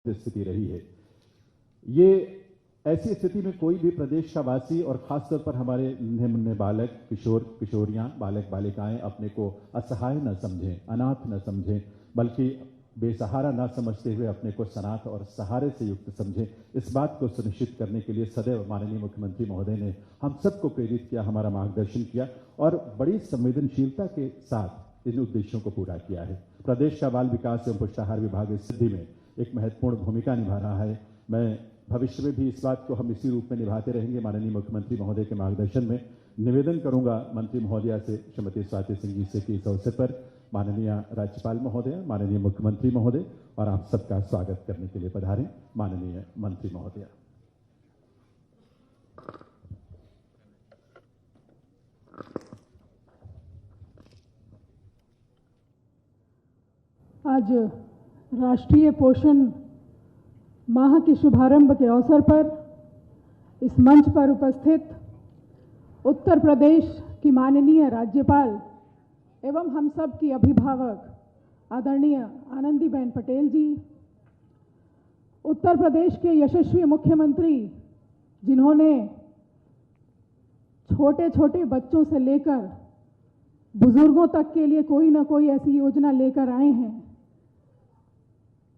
स्थिति रही है। ये ऐसी स्थिति में कोई भी प्रदेश का वासी और खासतौर पर हमारे नन्हे मुन्ने बालक, किशोर किशोरियां, बालक बालिकाएं अपने को असहाय न समझें, अनाथ न समझें, बल्कि बेसहारा न समझते हुए अपने को सनाथ और सहारे से युक्त समझें। इस बात को सुनिश्चित करने के लिए सदैव माननीय मुख्यमंत्री महोदय ने हम सबको प्रेरित किया, हमारा मार्गदर्शन किया और बड़ी संवेदनशीलता के साथ इन उद्देश्यों को पूरा किया है। प्रदेश का बाल विकास एवं पुष्टाहार विभाग इस सिद्धि में एक महत्वपूर्ण भूमिका निभा रहा है। मैं भविष्य में भी इस बात को हम इसी रूप में निभाते रहेंगे। माननीय मुख्यमंत्री महोदय के मार्गदर्शन में निवेदन करूंगा मंत्री महोदया से, श्रीमती स्वाति सिंह जी से कि इस अवसर पर माननीय राज्यपाल महोदय, माननीय मुख्यमंत्री महोदय और आप सबका स्वागत करने के लिए पधारें। माननीय मंत्री महोदया। आज राष्ट्रीय पोषण माह के शुभारंभ के अवसर पर इस मंच पर उपस्थित उत्तर प्रदेश की माननीय राज्यपाल एवं हम सब की अभिभावक आदरणीय आनंदीबेन पटेल जी, उत्तर प्रदेश के यशस्वी मुख्यमंत्री जिन्होंने छोटे छोटे बच्चों से लेकर बुजुर्गों तक के लिए कोई ना कोई ऐसी योजना लेकर आए हैं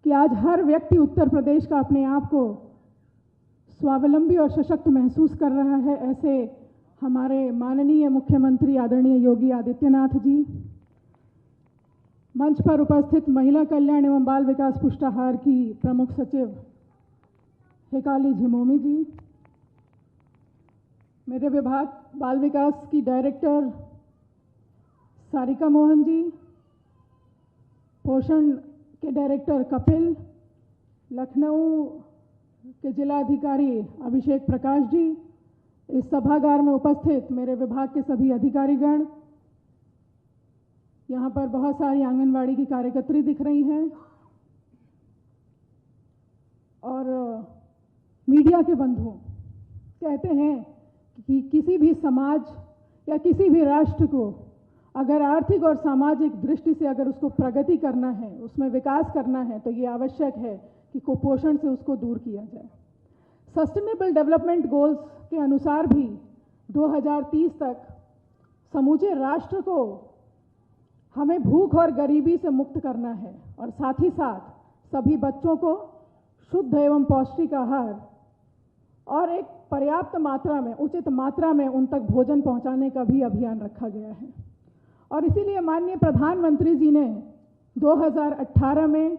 कि आज हर व्यक्ति उत्तर प्रदेश का अपने आप को स्वावलंबी और सशक्त महसूस कर रहा है। ऐसे हमारे माननीय मुख्यमंत्री आदरणीय योगी आदित्यनाथ जी, मंच पर उपस्थित महिला कल्याण एवं बाल विकास पुष्टाहार की प्रमुख सचिव हेकाली झिमोमी जी, मेरे विभाग बाल विकास की डायरेक्टर सारिका मोहन जी, पोषण के डायरेक्टर कपिल, लखनऊ के जिला अधिकारी अभिषेक प्रकाश जी, इस सभागार में उपस्थित मेरे विभाग के सभी अधिकारीगण, यहाँ पर बहुत सारी आंगनवाड़ी की कार्यकर्त्री दिख रही हैं और मीडिया के बंधु। कहते हैं कि किसी भी समाज या किसी भी राष्ट्र को अगर आर्थिक और सामाजिक दृष्टि से अगर उसको प्रगति करना है, उसमें विकास करना है, तो ये आवश्यक है कि कुपोषण से उसको दूर किया जाए। सस्टेनेबल डेवलपमेंट गोल्स के अनुसार भी 2030 तक समूचे राष्ट्र को हमें भूख और गरीबी से मुक्त करना है और साथ ही साथ सभी बच्चों को शुद्ध एवं पौष्टिक आहार और एक पर्याप्त मात्रा में, उचित मात्रा में उन तक भोजन पहुंचाने का भी अभियान रखा गया है। और इसीलिए माननीय प्रधानमंत्री जी ने 2018 में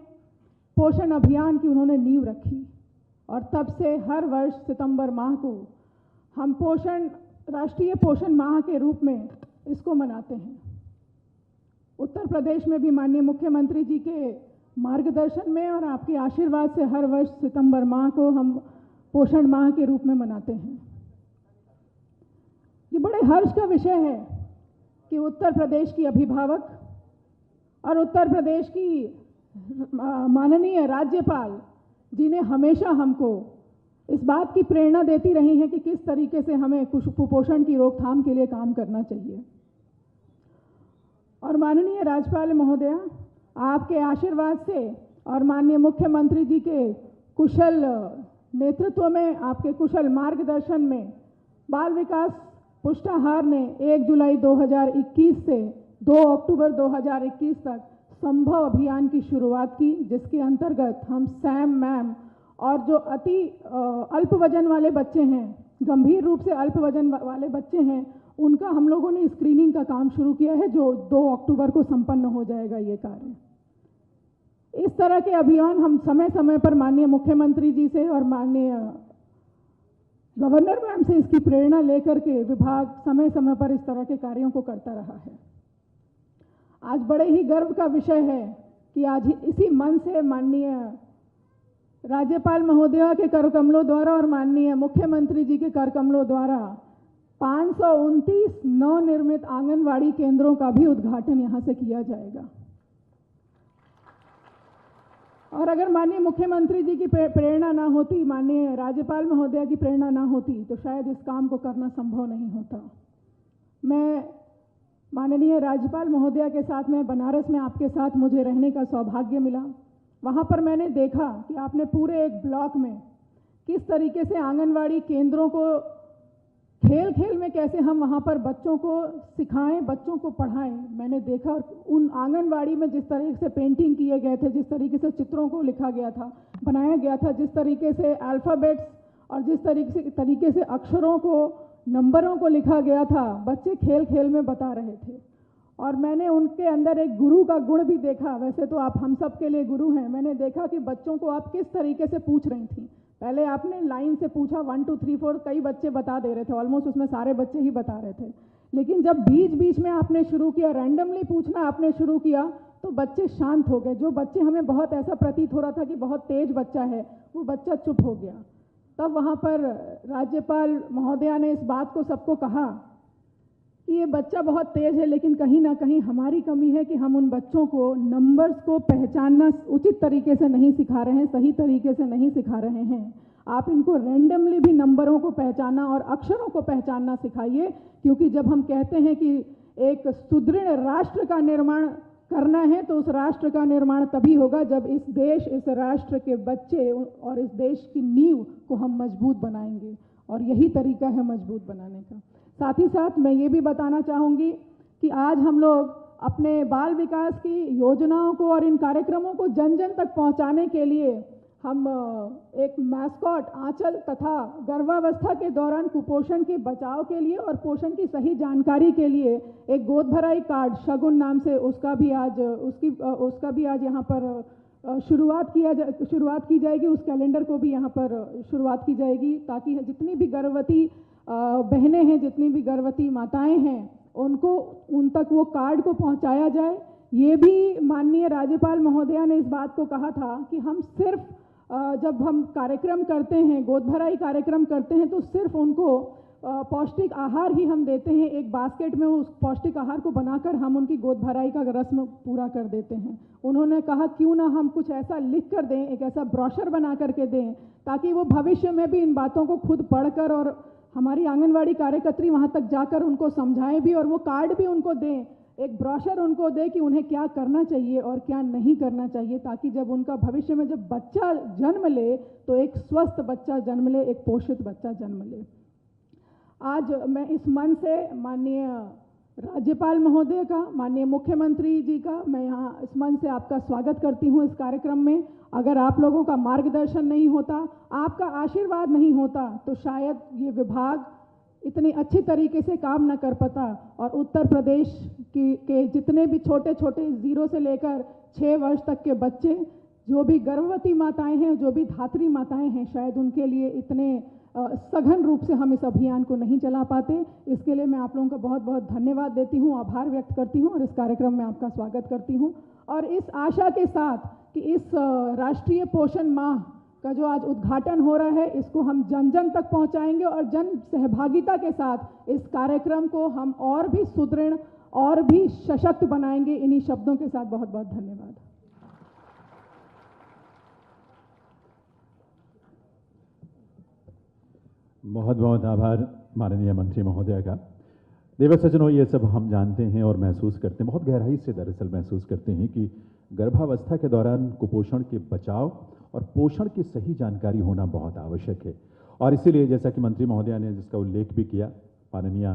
पोषण अभियान की उन्होंने नींव रखी और तब से हर वर्ष सितंबर माह को हम राष्ट्रीय पोषण माह के रूप में इसको मनाते हैं। उत्तर प्रदेश में भी माननीय मुख्यमंत्री जी के मार्गदर्शन में और आपके आशीर्वाद से हर वर्ष सितंबर माह को हम पोषण माह के रूप में मनाते हैं। ये बड़े हर्ष का विषय है कि उत्तर प्रदेश की अभिभावक और उत्तर प्रदेश की माननीय राज्यपाल जी ने हमेशा हमको इस बात की प्रेरणा देती रही है कि किस तरीके से हमें कुपोषण की रोकथाम के लिए काम करना चाहिए। और माननीय राज्यपाल महोदया, आपके आशीर्वाद से और माननीय मुख्यमंत्री जी के कुशल नेतृत्व में, आपके कुशल मार्गदर्शन में बाल विकास पुष्टाहार ने 1 जुलाई 2021 से 2 अक्टूबर 2021 तक संभव अभियान की शुरुआत की, जिसके अंतर्गत हम सैम, मैम और जो अति अल्प वजन वाले बच्चे हैं, गंभीर रूप से अल्प वजन वाले बच्चे हैं, उनका हम लोगों ने स्क्रीनिंग का काम शुरू किया है, जो 2 अक्टूबर को संपन्न हो जाएगा ये कार्य। इस तरह के अभियान हम समय समय पर माननीय मुख्यमंत्री जी से और माननीय गवर्नर मैम से इसकी प्रेरणा लेकर के विभाग समय समय पर इस तरह के कार्यों को करता रहा है। आज बड़े ही गर्व का विषय है कि आज इसी मन से माननीय राज्यपाल महोदया के करकमलों द्वारा और माननीय मुख्यमंत्री जी के करकमलों द्वारा 529 नवनिर्मित आंगनवाड़ी केंद्रों का भी उद्घाटन यहाँ से किया जाएगा। और अगर माननीय मुख्यमंत्री जी की प्रेरणा ना होती, माननीय राज्यपाल महोदया की प्रेरणा ना होती, तो शायद इस काम को करना संभव नहीं होता। मैं माननीय राज्यपाल महोदया के साथ में बनारस में आपके साथ मुझे रहने का सौभाग्य मिला वहाँ पर मैंने देखा कि आपने पूरे एक ब्लॉक में किस तरीके से आंगनवाड़ी केंद्रों को खेल खेल में कैसे हम वहाँ पर बच्चों को सिखाएं, बच्चों को पढ़ाएं। मैंने देखा उन आंगनवाड़ी में जिस तरीके से पेंटिंग किए गए थे, जिस तरीके से चित्रों को लिखा गया था, बनाया गया था, जिस तरीके से अल्फ़ाबेट्स और जिस तरीके से अक्षरों को, नंबरों को लिखा गया था, बच्चे खेल खेल में बता रहे थे। और मैंने उनके अंदर एक गुरु का गुण भी देखा। वैसे तो आप हम सब के लिए गुरु हैं। मैंने देखा कि बच्चों को आप किस तरीके से पूछ रही थी। पहले आपने लाइन से पूछा 1 2 3 4, कई बच्चे बता दे रहे थे, ऑलमोस्ट उसमें सारे बच्चे ही बता रहे थे। लेकिन जब बीच बीच में आपने शुरू किया, रैंडमली पूछना आपने शुरू किया, तो बच्चे शांत हो गए। जो बच्चे हमें बहुत ऐसा प्रतीत हो रहा था कि बहुत तेज बच्चा है, वो बच्चा चुप हो गया। तब वहाँ पर राज्यपाल महोदया ने इस बात को सबको कहा कि ये बच्चा बहुत तेज है, लेकिन कहीं ना कहीं हमारी कमी है कि हम उन बच्चों को नंबर्स को पहचानना उचित तरीके से नहीं सिखा रहे हैं, सही तरीके से नहीं सिखा रहे हैं। आप इनको रैंडमली भी नंबरों को पहचानना और अक्षरों को पहचानना सिखाइए, क्योंकि जब हम कहते हैं कि एक सुदृढ़ राष्ट्र का निर्माण करना है, तो उस राष्ट्र का निर्माण तभी होगा जब इस देश, इस राष्ट्र के बच्चे और इस देश की नींव को हम मजबूत बनाएंगे, और यही तरीका है मजबूत बनाने का। साथ ही साथ मैं ये भी बताना चाहूँगी कि आज हम लोग अपने बाल विकास की योजनाओं को और इन कार्यक्रमों को जन जन तक पहुँचाने के लिए हम एक मैस्कॉट आंचल तथा गर्भावस्था के दौरान कुपोषण के बचाव के लिए और पोषण की सही जानकारी के लिए एक गोद भराई कार्ड शगुन नाम से उसका भी आज यहाँ पर शुरुआत की जाएगी। उस कैलेंडर को भी यहाँ पर शुरुआत की जाएगी, ताकि जितनी भी गर्भवती बहनें हैं, जितनी भी गर्भवती माताएं हैं, उन तक वो कार्ड को पहुंचाया जाए। ये भी माननीय राज्यपाल महोदया ने इस बात को कहा था कि हम सिर्फ जब हम कार्यक्रम करते हैं, गोद भराई कार्यक्रम करते हैं, तो सिर्फ उनको पौष्टिक आहार ही हम देते हैं। एक बास्केट में उस पौष्टिक आहार को बनाकर हम उनकी गोद भराई का रस्म पूरा कर देते हैं। उन्होंने कहा क्यों ना हम कुछ ऐसा लिख कर दें, एक ऐसा ब्रोशर बना करके दें, ताकि वो भविष्य में भी इन बातों को खुद पढ़कर और हमारी आंगनवाड़ी कार्यकर्त्री वहाँ तक जाकर उनको समझाएं भी, और वो कार्ड भी उनको दें, एक ब्रोशर उनको दें कि उन्हें क्या करना चाहिए और क्या नहीं करना चाहिए, ताकि जब उनका भविष्य में जब बच्चा जन्म ले तो एक स्वस्थ बच्चा जन्म ले, एक पोषित बच्चा जन्म ले। आज मैं इस मन से माननीय राज्यपाल महोदय का, माननीय मुख्यमंत्री जी का, मैं यहाँ इस मन से आपका स्वागत करती हूँ इस कार्यक्रम में। अगर आप लोगों का मार्गदर्शन नहीं होता, आपका आशीर्वाद नहीं होता, तो शायद ये विभाग इतनी अच्छी तरीके से काम न कर पाता, और उत्तर प्रदेश के जितने भी छोटे छोटे 0 से लेकर 6 वर्ष तक के बच्चे, जो भी गर्भवती माताएं हैं, जो भी धात्री माताएं हैं, शायद उनके लिए इतने सघन रूप से हम इस अभियान को नहीं चला पाते। इसके लिए मैं आप लोगों का बहुत बहुत धन्यवाद देती हूँ, आभार व्यक्त करती हूँ, और इस कार्यक्रम में आपका स्वागत करती हूँ। और इस आशा के साथ कि इस राष्ट्रीय पोषण माह का जो आज उद्घाटन हो रहा है, इसको हम जन जन तक पहुंचाएंगे, और जन सहभागिता के साथ इस कार्यक्रम को हम और भी सुदृढ़ और भी सशक्त बनाएंगे। इन्हीं शब्दों के साथ बहुत बहुत धन्यवाद। बहुत बहुत आभार माननीय मंत्री महोदय का। देवर सज्जनों, ये सब हम जानते हैं और महसूस करते हैं, बहुत गहराई से दरअसल महसूस करते हैं कि गर्भावस्था के दौरान कुपोषण के बचाव और पोषण की सही जानकारी होना बहुत आवश्यक है। और इसीलिए जैसा कि मंत्री महोदया ने जिसका उल्लेख भी किया, माननीय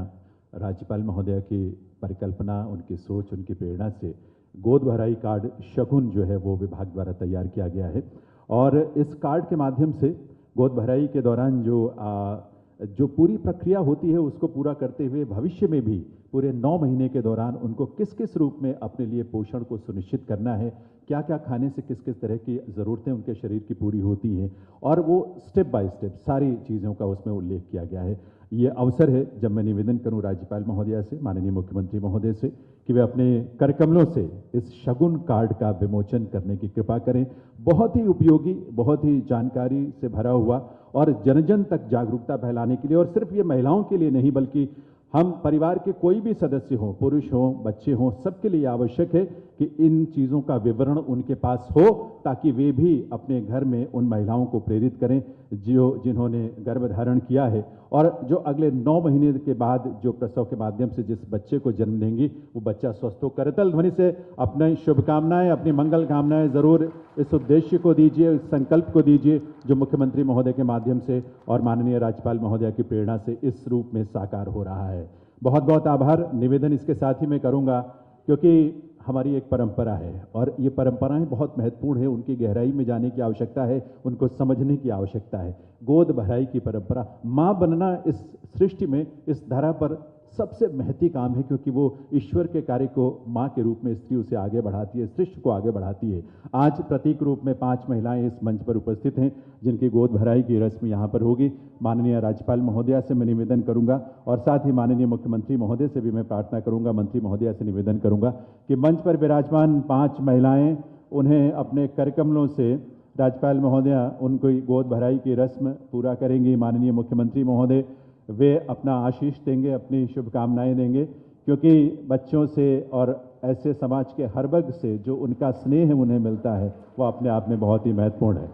राज्यपाल महोदया की परिकल्पना, उनकी सोच, उनकी प्रेरणा से गोद भराई कार्ड शगुन जो है वो विभाग द्वारा तैयार किया गया है। और इस कार्ड के माध्यम से गोद भराई के दौरान जो पूरी प्रक्रिया होती है उसको पूरा करते हुए भविष्य में भी पूरे 9 महीने के दौरान उनको किस किस रूप में अपने लिए पोषण को सुनिश्चित करना है, क्या क्या खाने से किस किस तरह की ज़रूरतें उनके शरीर की पूरी होती हैं, और वो स्टेप बाय स्टेप सारी चीज़ों का उसमें उल्लेख किया गया है। ये अवसर है जब मैं निवेदन करूं राज्यपाल महोदया से, माननीय मुख्यमंत्री महोदय से, कि वे अपने करकमलों से इस शगुन कार्ड का विमोचन करने की कृपा करें। बहुत ही उपयोगी, बहुत ही जानकारी से भरा हुआ और जन जन तक जागरूकता फैलाने के लिए, और सिर्फ ये महिलाओं के लिए नहीं बल्कि हम परिवार के कोई भी सदस्य हों, पुरुष हों, बच्चे हों, सबके लिए आवश्यक है कि इन चीज़ों का विवरण उनके पास हो, ताकि वे भी अपने घर में उन महिलाओं को प्रेरित करें जिन्होंने गर्भधारण किया है, और जो अगले 9 महीने के बाद जो प्रसव के माध्यम से जिस बच्चे को जन्म देंगी वो बच्चा स्वस्थ हो। करतल ध्वनि से अपनी शुभकामनाएं, अपनी मंगल कामनाएं जरूर इस उद्देश्य को दीजिए, इस संकल्प को दीजिए जो मुख्यमंत्री महोदय के माध्यम से और माननीय राज्यपाल महोदय की प्रेरणा से इस रूप में साकार हो रहा है। बहुत बहुत आभार। निवेदन इसके साथ ही मैं करूंगा, क्योंकि हमारी एक परंपरा है और ये परंपराएं बहुत महत्वपूर्ण है, उनकी गहराई में जाने की आवश्यकता है, उनको समझने की आवश्यकता है। गोद भराई की परंपरा, मां बनना इस सृष्टि में, इस धरा पर सबसे महती काम है, क्योंकि वो ईश्वर के कार्य को मां के रूप में स्त्री उसे आगे बढ़ाती है, सृष्टि को आगे बढ़ाती है। आज प्रतीक रूप में 5 महिलाएं इस मंच पर उपस्थित हैं जिनकी गोद भराई की रस्म यहाँ पर होगी। माननीय राज्यपाल महोदया से मैं निवेदन करूंगा और साथ ही माननीय मुख्यमंत्री महोदय से भी मैं प्रार्थना करूंगा, मंत्री महोदया से निवेदन करूंगा कि मंच पर विराजमान 5 महिलाएं, उन्हें अपने करकमलों से राज्यपाल महोदया उनको गोद भराई की रस्म पूरा करेंगी। माननीय मुख्यमंत्री महोदय वे अपना आशीष देंगे, अपनी शुभकामनाएं देंगे, क्योंकि बच्चों से और ऐसे समाज के हर वर्ग से जो उनका स्नेह उन्हें मिलता है वो अपने आप में बहुत ही महत्वपूर्ण है।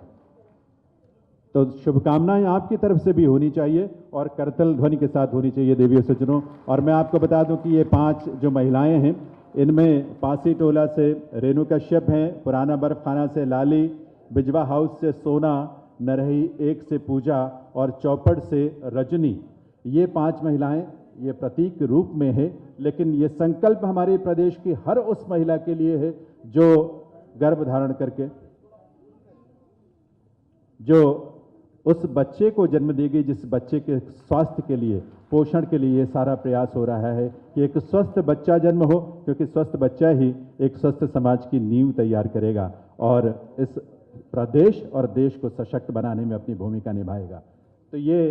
तो शुभकामनाएं आपकी तरफ से भी होनी चाहिए और करतल ध्वनि के साथ होनी चाहिए देवी और सज्जनों। और मैं आपको बता दूं कि ये 5 जो महिलाएं हैं, इनमें पासी टोला से रेणु कश्यप हैं, पुराना बर्फ खाना से लाली, बिजवा हाउस से सोना, नरही 1 से पूजा और चौपड़ से रजनी। ये 5 महिलाएं ये प्रतीक रूप में है, लेकिन ये संकल्प हमारे प्रदेश की हर उस महिला के लिए है जो गर्भ धारण करके जो उस बच्चे को जन्म देगी, जिस बच्चे के स्वास्थ्य के लिए, पोषण के लिए ये सारा प्रयास हो रहा है कि एक स्वस्थ बच्चा जन्म हो, क्योंकि स्वस्थ बच्चा ही एक स्वस्थ समाज की नींव तैयार करेगा और इस प्रदेश और देश को सशक्त बनाने में अपनी भूमिका निभाएगा। तो ये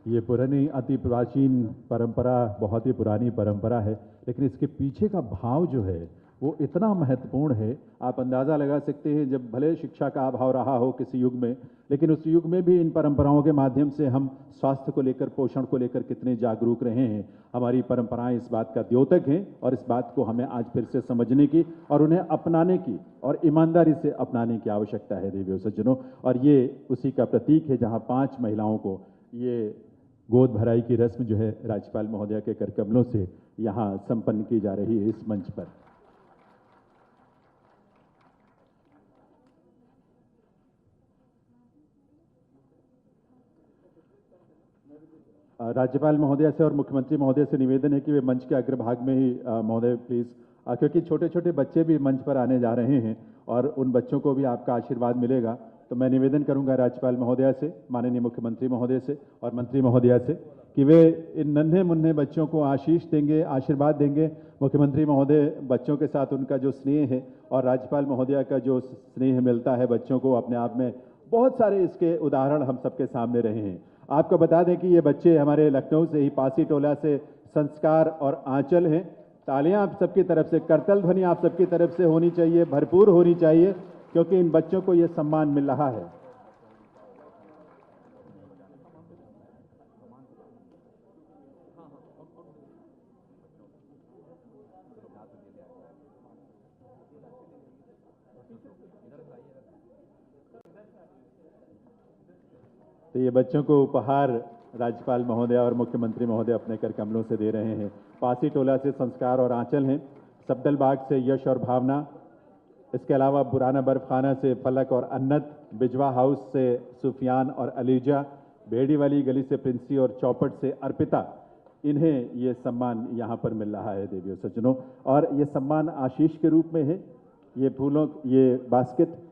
ये पुरानी अति प्राचीन परंपरा, बहुत ही पुरानी परंपरा है, लेकिन इसके पीछे का भाव जो है वो इतना महत्वपूर्ण है। आप अंदाज़ा लगा सकते हैं, जब भले शिक्षा का अभाव रहा हो किसी युग में, लेकिन उस युग में भी इन परंपराओं के माध्यम से हम स्वास्थ्य को लेकर, पोषण को लेकर कितने जागरूक रहे हैं। हमारी परंपराएं इस बात का द्योतक हैं और इस बात को हमें आज फिर से समझने की और उन्हें अपनाने की और ईमानदारी से अपनाने की आवश्यकता है देवियों सज्जनों। और ये उसी का प्रतीक है जहाँ 5 महिलाओं को ये गोद भराई की रस्म जो है राज्यपाल महोदया के करकमलों से यहाँ संपन्न की जा रही है इस मंच पर। राज्यपाल महोदया से और मुख्यमंत्री महोदय से निवेदन है कि वे मंच के अग्रभाग में ही महोदय प्लीज, क्योंकि छोटे छोटे बच्चे भी मंच पर आने जा रहे हैं और उन बच्चों को भी आपका आशीर्वाद मिलेगा। तो मैं निवेदन करूंगा राज्यपाल महोदया से, माननीय मुख्यमंत्री महोदय से और मंत्री महोदया से कि वे इन नन्हे मुन्ने बच्चों को आशीष देंगे, आशीर्वाद देंगे। मुख्यमंत्री महोदय बच्चों के साथ उनका जो स्नेह है और राज्यपाल महोदया का जो स्नेह मिलता है बच्चों को, अपने आप में बहुत सारे इसके उदाहरण हम सबके सामने रहे हैं। आपको बता दें कि ये बच्चे हमारे लखनऊ से ही, पासी टोला से संस्कार और आंचल हैं। तालियां आप सबकी तरफ से, करतल ध्वनि आप सबकी तरफ से होनी चाहिए, भरपूर होनी चाहिए, क्योंकि इन बच्चों को ये सम्मान मिल रहा है। तो ये बच्चों को उपहार राज्यपाल महोदया और मुख्यमंत्री महोदय अपने कर कमलों से दे रहे हैं। पासी टोला से संस्कार और आंचल हैं, सब्दल बाग से यश और भावना, इसके अलावा पुराना बर्फखाना से फलक और अन्नत, बिजवा हाउस से सुफियान और अलीजा, बेड़ी वाली गली से प्रिंसी और चौपट से अर्पिता। इन्हें ये सम्मान यहाँ पर मिल रहा है देवियों सज्जनों, और ये सम्मान आशीष के रूप में है। ये फूलों, ये बास्केट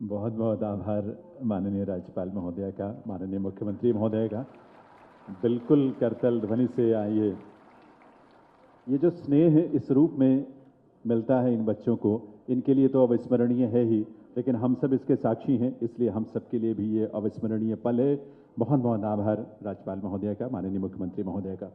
बहुत बहुत आभार माननीय राज्यपाल महोदय का, माननीय मुख्यमंत्री महोदय का। बिल्कुल करतल ध्वनि से आइए। ये जो स्नेह इस रूप में मिलता है इन बच्चों को, इनके लिए तो अविस्मरणीय है ही, लेकिन हम सब इसके साक्षी हैं, इसलिए हम सबके लिए भी ये अविस्मरणीय पल है। बहुत बहुत आभार राज्यपाल महोदय का, माननीय मुख्यमंत्री महोदय का।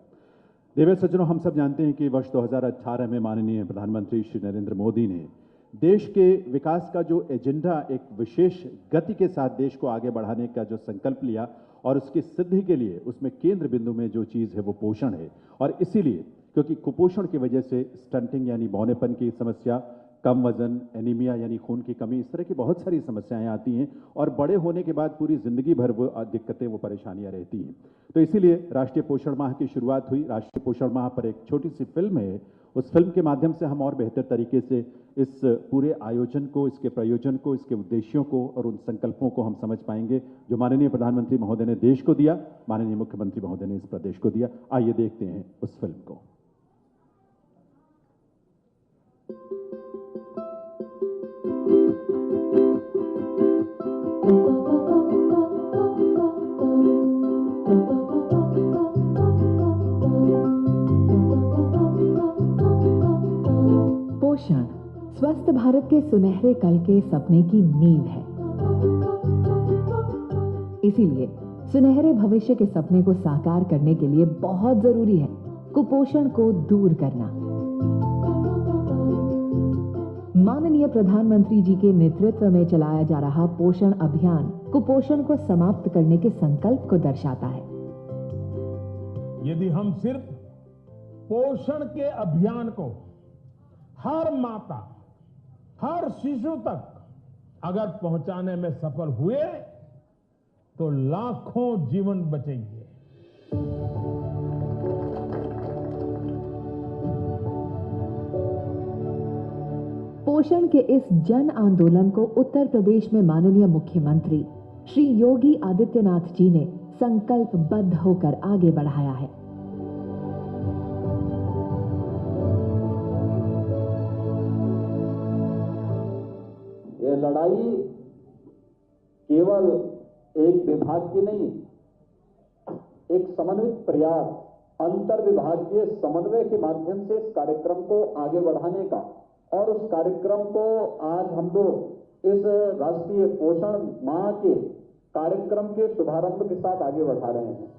देवे सज्जनों, हम सब जानते हैं कि वर्ष 2018 में माननीय प्रधानमंत्री श्री नरेंद्र मोदी ने देश के विकास का जो एजेंडा, एक विशेष गति के साथ देश को आगे बढ़ाने का जो संकल्प लिया, और उसकी सिद्धि के लिए उसमें केंद्र बिंदु में जो चीज़ है वो पोषण है। और इसीलिए क्योंकि कुपोषण की वजह से स्टंटिंग यानी बौनेपन की समस्या, कम वजन, एनीमिया यानी खून की कमी, इस तरह की बहुत सारी समस्याएं आती हैं, और बड़े होने के बाद पूरी जिंदगी भर वो दिक्कतें, वो परेशानियां रहती हैं। तो इसीलिए राष्ट्रीय पोषण माह की शुरुआत हुई। राष्ट्रीय पोषण माह पर एक छोटी सी फिल्म है, उस फिल्म के माध्यम से हम और बेहतर तरीके से इस पूरे आयोजन को, इसके प्रयोजन को, इसके उद्देश्यों को और उन संकल्पों को हम समझ पाएंगे जो माननीय प्रधानमंत्री महोदय ने देश को दिया, माननीय मुख्यमंत्री महोदय ने इस प्रदेश को दिया। आइए देखते हैं उस फिल्म को। पोषण स्वस्थ भारत के सुनहरे कल के सपने की नींव है। इसीलिए सुनहरे भविष्य के सपने को साकार करने के लिए बहुत जरूरी है कुपोषण को दूर करना। माननीय प्रधानमंत्री जी के नेतृत्व में चलाया जा रहा पोषण अभियान कुपोषण को समाप्त करने के संकल्प को दर्शाता है। यदि हम सिर्फ पोषण के अभियान को हर माता, हर शिशु तक अगर पहुंचाने में सफल हुए तो लाखों जीवन बचेंगे। पोषण के इस जन आंदोलन को उत्तर प्रदेश में माननीय मुख्यमंत्री श्री योगी आदित्यनाथ जी ने संकल्पबद्ध होकर आगे बढ़ाया है। ये लड़ाई केवल एक विभाग की नहीं, एक समन्वित प्रयास, अंतर विभागीय समन्वय के माध्यम से इस कार्यक्रम को आगे बढ़ाने का, और उस कार्यक्रम को आज हम लोग इस राष्ट्रीय पोषण माह के कार्यक्रम के शुभारंभ के साथ आगे बढ़ा रहे हैं।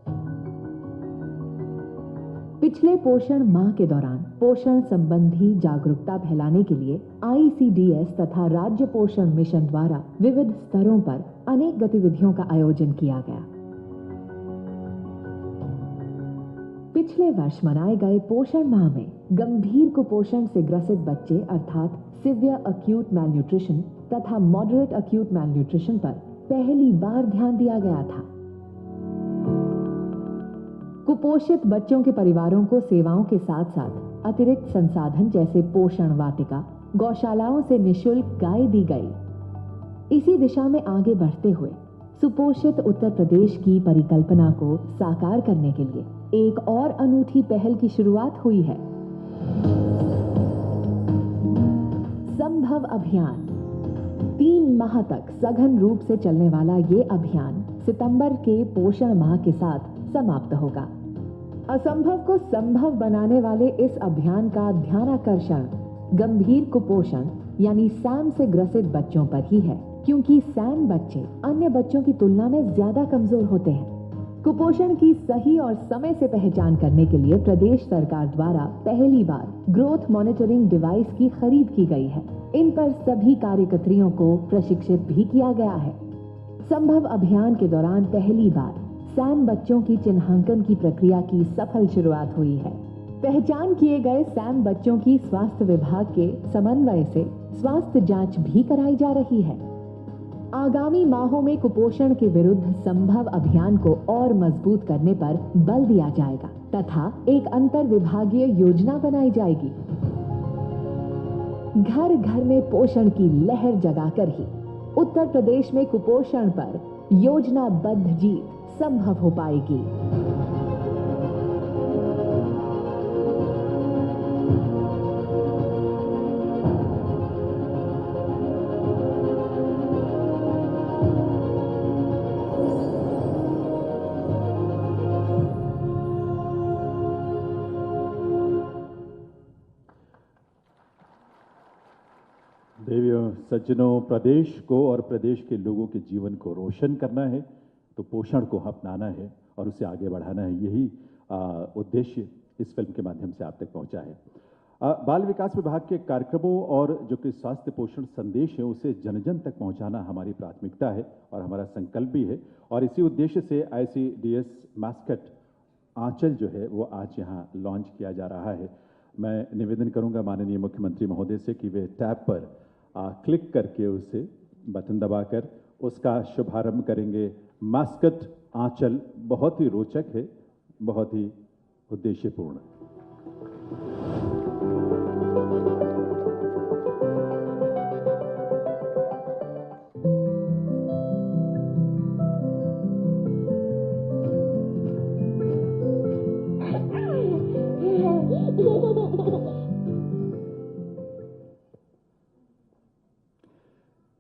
पिछले पोषण माह के दौरान पोषण संबंधी जागरूकता फैलाने के लिए ICDS तथा राज्य पोषण मिशन द्वारा विविध स्तरों पर अनेक गतिविधियों का आयोजन किया गया। पिछले वर्ष मनाए गए पोषण माह में गंभीर कुपोषण से ग्रसित बच्चे अर्थात सिवियर अक्यूट मैलन्यूट्रिशन तथा मॉडरेट अक्यूट मैलन्यूट्रिशन पर पहली बार ध्यान दिया गया था। कुपोषित बच्चों के परिवारों को सेवाओं के साथ साथ अतिरिक्त संसाधन जैसे पोषण वाटिका, गौशालाओं से निःशुल्क गाय दी गई। इसी दिशा में आगे बढ़ते हुए सुपोषित उत्तर प्रदेश की परिकल्पना को साकार करने के लिए एक और अनूठी पहल की शुरुआत हुई है। संभव अभियान 3 माह तक सघन रूप से चलने वाला ये अभियान सितंबर के पोषण माह के साथ समाप्त होगा। असंभव को संभव बनाने वाले इस अभियान का ध्यानाकर्षण गंभीर कुपोषण यानी सैम से ग्रसित बच्चों पर ही है, क्योंकि सैम बच्चे अन्य बच्चों की तुलना में ज्यादा कमजोर होते हैं। कुपोषण की सही और समय से पहचान करने के लिए प्रदेश सरकार द्वारा पहली बार ग्रोथ मॉनिटरिंग डिवाइस की खरीद की गई है। इन पर सभी कार्यकर्त्रियों को प्रशिक्षित भी किया गया है। संभव अभियान के दौरान पहली बार सैम बच्चों की चिन्हांकन की प्रक्रिया की सफल शुरुआत हुई है। पहचान किए गए सैम बच्चों की स्वास्थ्य विभाग के समन्वय से स्वास्थ्य जांच भी कराई जा रही है। आगामी माहों में कुपोषण के विरुद्ध संभव अभियान को और मजबूत करने पर बल दिया जाएगा तथा एक अंतर विभागीय योजना बनाई जाएगी। घर घर में पोषण की लहर जगाकर ही उत्तर प्रदेश में कुपोषण पर योजनाबद्ध जीत संभव हो पाएगी। देवियों सज्जनों, प्रदेश को और प्रदेश के लोगों के जीवन को रोशन करना है तो पोषण को अपनाना है और उसे आगे बढ़ाना है। यही उद्देश्य इस फिल्म के माध्यम से आप तक पहुंचा है। बाल विकास विभाग के कार्यक्रमों और जो कि स्वास्थ्य पोषण संदेश है उसे जन जन तक पहुंचाना हमारी प्राथमिकता है और हमारा संकल्प भी है। और इसी उद्देश्य से ICDS मास्कट आंचल जो है वो आज यहाँ लॉन्च किया जा रहा है। मैं निवेदन करूंगा माननीय मुख्यमंत्री महोदय से कि वे टैब पर क्लिक करके उसे बटन दबाकर उसका शुभारंभ करेंगे। मास्कट आंचल बहुत ही रोचक है, बहुत ही उद्देश्यपूर्ण।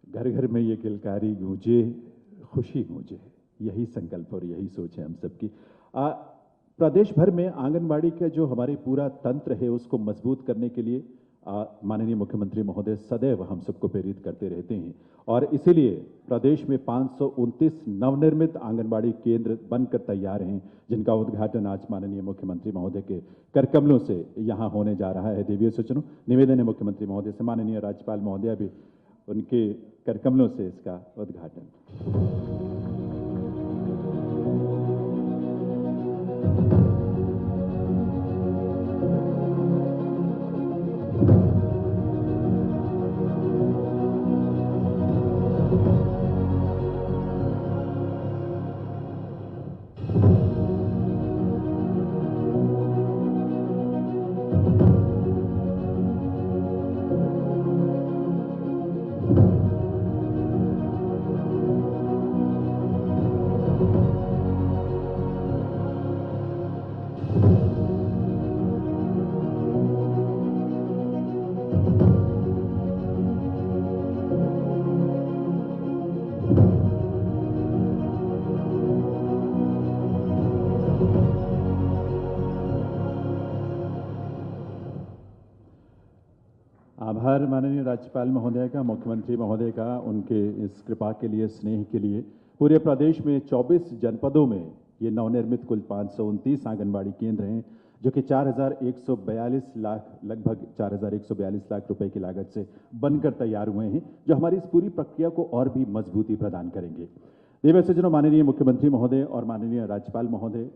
घर घर में ये किलकारी गूंजे, खुशी गूंजे, यही संकल्प और यही सोच है हम सबकी। प्रदेश भर में आंगनबाड़ी का जो हमारी पूरा तंत्र है उसको मजबूत करने के लिए माननीय मुख्यमंत्री महोदय सदैव हम सबको प्रेरित करते रहते हैं और इसीलिए प्रदेश में 529 नवनिर्मित आंगनबाड़ी केंद्र बनकर तैयार हैं, जिनका उद्घाटन आज माननीय मुख्यमंत्री महोदय के करकमलों से यहाँ होने जा रहा है। देवियों सज्जनों, निवेदन है मुख्यमंत्री महोदय से, माननीय राज्यपाल महोदय भी उनके करकमलों से इसका उद्घाटन। आभार माननीय राज्यपाल महोदय का, मुख्यमंत्री महोदय का, उनके इस कृपा के लिए, स्नेह के लिए। पूरे प्रदेश में 24 जनपदों में ये नवनिर्मित कुल 529 आंगनबाड़ी केंद्र हैं, जो कि 4,142 लाख, लगभग 4,142 लाख रुपए की लागत से बनकर तैयार हुए हैं, जो हमारी इस पूरी प्रक्रिया को और भी मजबूती प्रदान करेंगे। देव सज्जनों, माननीय मुख्यमंत्री महोदय और माननीय राज्यपाल महोदय,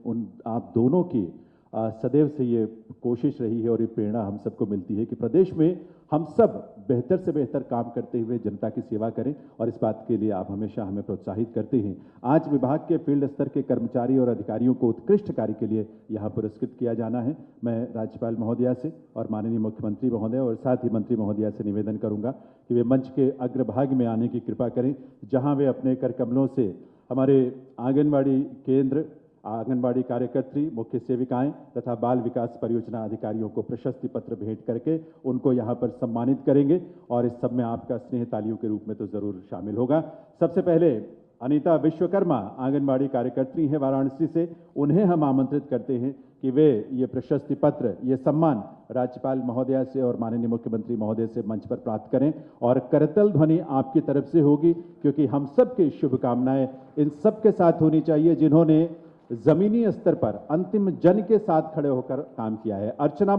आप दोनों की सदैव से ये कोशिश रही है और ये प्रेरणा हम सबको मिलती है कि प्रदेश में हम सब बेहतर से बेहतर काम करते हुए जनता की सेवा करें, और इस बात के लिए आप हमेशा हमें प्रोत्साहित करते हैं। आज विभाग के फील्ड स्तर के कर्मचारी और अधिकारियों को उत्कृष्ट कार्य के लिए यहाँ पुरस्कृत किया जाना है। मैं राज्यपाल महोदया से और माननीय मुख्यमंत्री महोदय और साथ ही मंत्री महोदया से निवेदन करूंगा कि वे मंच के अग्रभाग में आने की कृपा करें, जहाँ वे अपने करकमलों से हमारे आंगनबाड़ी केंद्र, आंगनबाड़ी कार्यकर्त्री, मुख्य सेविकाएं तथा बाल विकास परियोजना अधिकारियों को प्रशस्ति पत्र भेंट करके उनको यहाँ पर सम्मानित करेंगे और इस सब में आपका स्नेह तालियों के रूप में तो जरूर शामिल होगा। सबसे पहले अनीता विश्वकर्मा आंगनबाड़ी कार्यकर्त्री हैं वाराणसी से, उन्हें हम आमंत्रित करते हैं कि वे ये प्रशस्ति पत्र, ये सम्मान राज्यपाल महोदया से और माननीय मुख्यमंत्री महोदय से मंच पर प्राप्त करें और करतल ध्वनि आपकी तरफ से होगी, क्योंकि हम सबकी शुभकामनाएं इन सब के साथ होनी चाहिए जिन्होंने जमीनी स्तर पर अंतिम जन के साथ खड़े होकर काम किया है। अर्चना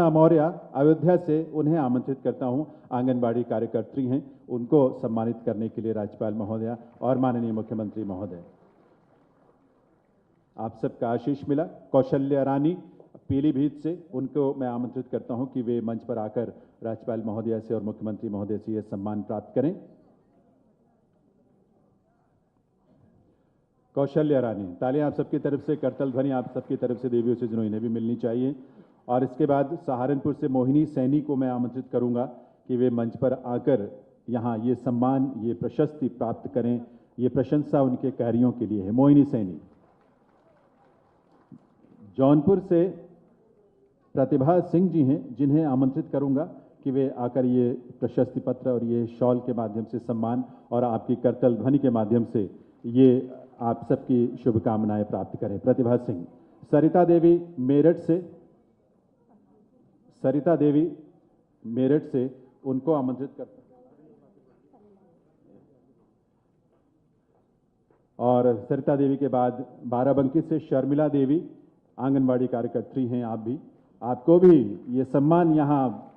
मौर्य अयोध्या से, उन्हें आमंत्रित करता हूं। आंगनबाड़ी कार्यकर्त्री हैं, उनको सम्मानित करने के लिए राज्यपाल महोदया और माननीय मुख्यमंत्री महोदय। आप सबका आशीष मिला। कौशल्या रानी पीलीभीत से, उनको मैं आमंत्रित करता हूं कि वे मंच पर आकर राज्यपाल महोदया से और मुख्यमंत्री महोदय से यह सम्मान प्राप्त करें। कौशल्या रानी, तालियां आप सबकी तरफ से, करतल ध्वनि आप सबकी तरफ से देवियों से जिन्होंने इन्हें भी मिलनी चाहिए। और इसके बाद सहारनपुर से मोहिनी सैनी को मैं आमंत्रित करूंगा कि वे मंच पर आकर यहाँ ये सम्मान, ये प्रशस्ति प्राप्त करें। ये प्रशंसा उनके कार्यों के लिए है। मोहिनी सैनी। जौनपुर से प्रतिभा सिंह जी हैं, जिन्हें आमंत्रित करूंगा कि वे आकर ये प्रशस्ति पत्र और ये शॉल के माध्यम से सम्मान और आपकी करतल ध्वनि के माध्यम से ये आप सबकी शुभकामनाएं प्राप्त करें। प्रतिभा सिंह। सरिता देवी मेरठ से, उनको आमंत्रित करता हूं। और सरिता देवी के बाद बाराबंकी से शर्मिला देवी, आंगनबाड़ी कार्यकर्त्री हैं आप भी, आपको भी ये सम्मान यहाँ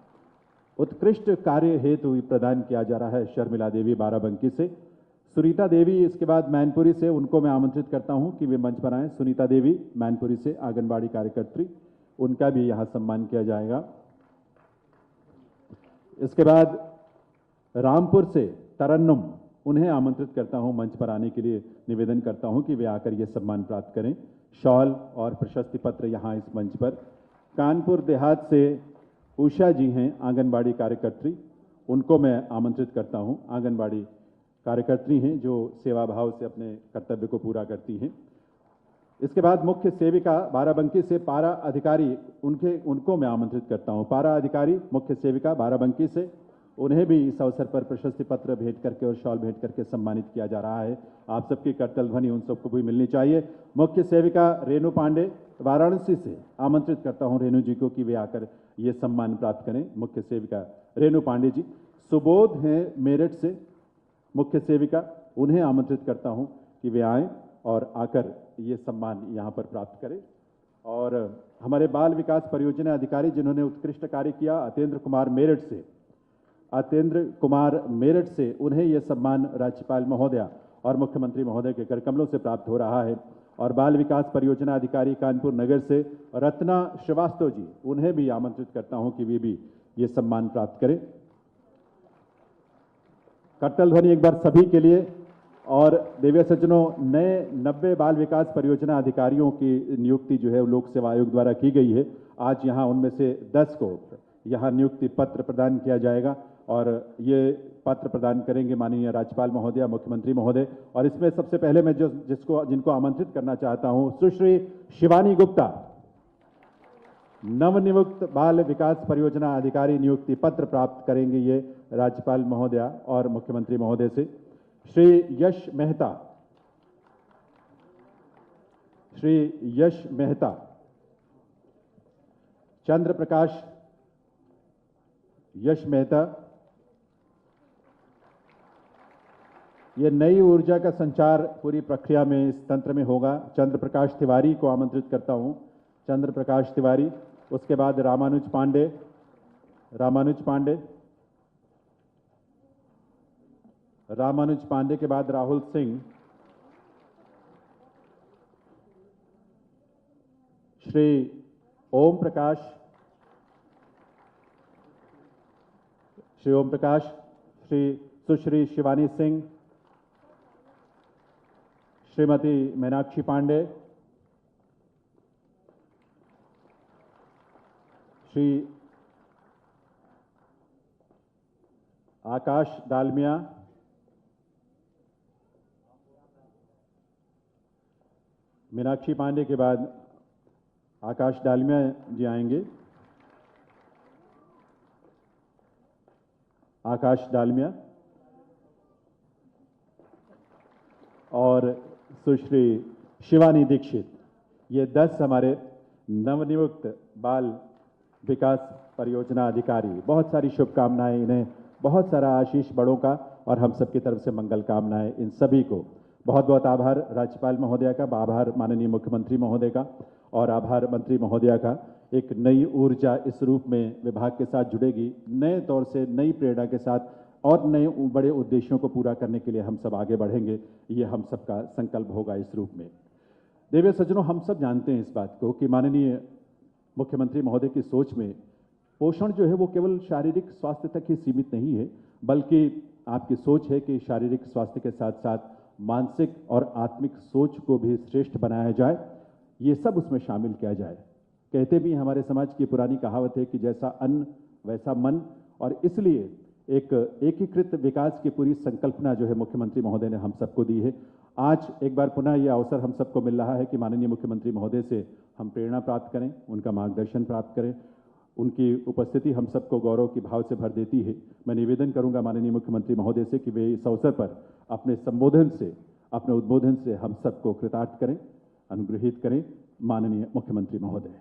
उत्कृष्ट कार्य हेतु प्रदान किया जा रहा है। शर्मिला देवी बाराबंकी से। सुनीता देवी इसके बाद मैनपुरी से, उनको मैं आमंत्रित करता हूं कि वे मंच पर आएं। सुनीता देवी मैनपुरी से, आंगनबाड़ी कार्यकर्त्री, उनका भी यहां सम्मान किया जाएगा। इसके बाद रामपुर से तरन्नुम, उन्हें आमंत्रित करता हूं मंच पर आने के लिए, निवेदन करता हूं कि वे आकर यह सम्मान प्राप्त करें। शॉल और प्रशस्ति पत्र यहां इस मंच पर। कानपुर देहात से उषा जी हैं, आंगनबाड़ी कार्यकर्त्री, उनको मैं आमंत्रित करता हूं। आंगनबाड़ी कार्यकर्त्री हैं जो सेवा भाव से अपने कर्तव्य को पूरा करती हैं। इसके बाद मुख्य सेविका बाराबंकी से पारा अधिकारी, उनको मैं आमंत्रित करता हूं। पारा अधिकारी मुख्य सेविका बाराबंकी से, उन्हें भी इस अवसर पर प्रशस्ति पत्र भेंट करके और शॉल भेंट करके सम्मानित किया जा रहा है। आप सबकी करतल ध्वनि उन सबको भी मिलनी चाहिए। मुख्य सेविका रेणु पांडे वाराणसी से, आमंत्रित करता हूं रेणु जी को कि वे आकर ये सम्मान प्राप्त करें। मुख्य सेविका रेणु पांडे जी। सुबोध हैं मेरठ से, मुख्य सेविका, उन्हें आमंत्रित करता हूं कि वे आएं और आकर ये सम्मान यहाँ पर प्राप्त करें। और हमारे बाल विकास परियोजना अधिकारी जिन्होंने उत्कृष्ट कार्य किया, अतेंद्र कुमार मेरठ से, उन्हें यह सम्मान राज्यपाल महोदया और मुख्यमंत्री महोदय के कर कमलों से प्राप्त हो रहा है। और बाल विकास परियोजना अधिकारी कानपुर नगर से रत्ना श्रीवास्तव जी, उन्हें भी आमंत्रित करता हूं कि वे भी ये सम्मान प्राप्त करें। करतल ध्वनि एक बार सभी के लिए। और देवी सज्जनों, नए 90 बाल विकास परियोजना अधिकारियों की नियुक्ति जो है लोक सेवा आयोग द्वारा की गई है। आज यहाँ उनमें से 10 को यहाँ नियुक्ति पत्र प्रदान किया जाएगा और ये पत्र प्रदान करेंगे माननीय राज्यपाल महोदय, मुख्यमंत्री महोदय। और इसमें सबसे पहले मैं जिनको आमंत्रित करना चाहता हूं, सुश्री शिवानी गुप्ता, नवनियुक्त बाल विकास परियोजना अधिकारी नियुक्ति पत्र प्राप्त करेंगे ये राज्यपाल महोदया और मुख्यमंत्री महोदय से। श्री यश मेहता, चंद्र प्रकाश यश मेहता, ये नई ऊर्जा का संचार पूरी प्रक्रिया में इस तंत्र में होगा। चंद्र प्रकाश तिवारी को आमंत्रित करता हूं। चंद्र प्रकाश तिवारी। उसके बाद रामानुज पांडे के बाद राहुल सिंह, श्री ओम प्रकाश, श्री सुश्री शिवानी सिंह, श्रीमती मीनाक्षी पांडे, श्री आकाश डालमिया, मीनाक्षी पांडे के बाद आकाश डालमिया जी आएंगे। आकाश डालमिया और सुश्री शिवानी दीक्षित, ये 10 हमारे नवनियुक्त बाल विकास परियोजना अधिकारी। बहुत सारी शुभकामनाएं इन्हें, बहुत सारा आशीष बड़ों का और हम सबकी तरफ से मंगल कामनाएं इन सभी को। बहुत बहुत आभार राज्यपाल महोदया का, आभार माननीय मुख्यमंत्री महोदय का और आभार मंत्री महोदया का। एक नई ऊर्जा इस रूप में विभाग के साथ जुड़ेगी, नए तौर से नई प्रेरणा के साथ और नए बड़े उद्देश्यों को पूरा करने के लिए हम सब आगे बढ़ेंगे। ये हम सबका संकल्प होगा इस रूप में। देवी सज्जनों, हम सब जानते हैं इस बात को कि माननीय मुख्यमंत्री महोदय की सोच में पोषण जो है वो केवल शारीरिक स्वास्थ्य तक ही सीमित नहीं है, बल्कि आपकी सोच है कि शारीरिक स्वास्थ्य के साथ साथ मानसिक और आत्मिक सोच को भी श्रेष्ठ बनाया जाए, ये सब उसमें शामिल किया जाए। कहते भी हमारे समाज की पुरानी कहावत है कि जैसा अन्न वैसा मन, और इसलिए एक एकीकृत विकास की पूरी संकल्पना जो है मुख्यमंत्री महोदय ने हम सबको दी है। आज एक बार पुनः यह अवसर हम सबको मिल रहा है कि माननीय मुख्यमंत्री महोदय से हम प्रेरणा प्राप्त करें, उनका मार्गदर्शन प्राप्त करें। उनकी उपस्थिति हम सबको गौरव की भाव से भर देती है। मैं निवेदन करूंगा माननीय मुख्यमंत्री महोदय से कि वे इस अवसर पर अपने संबोधन से, अपने उद्बोधन से हम सबको कृतार्थ करें, अनुग्रहित करें। माननीय मुख्यमंत्री महोदय।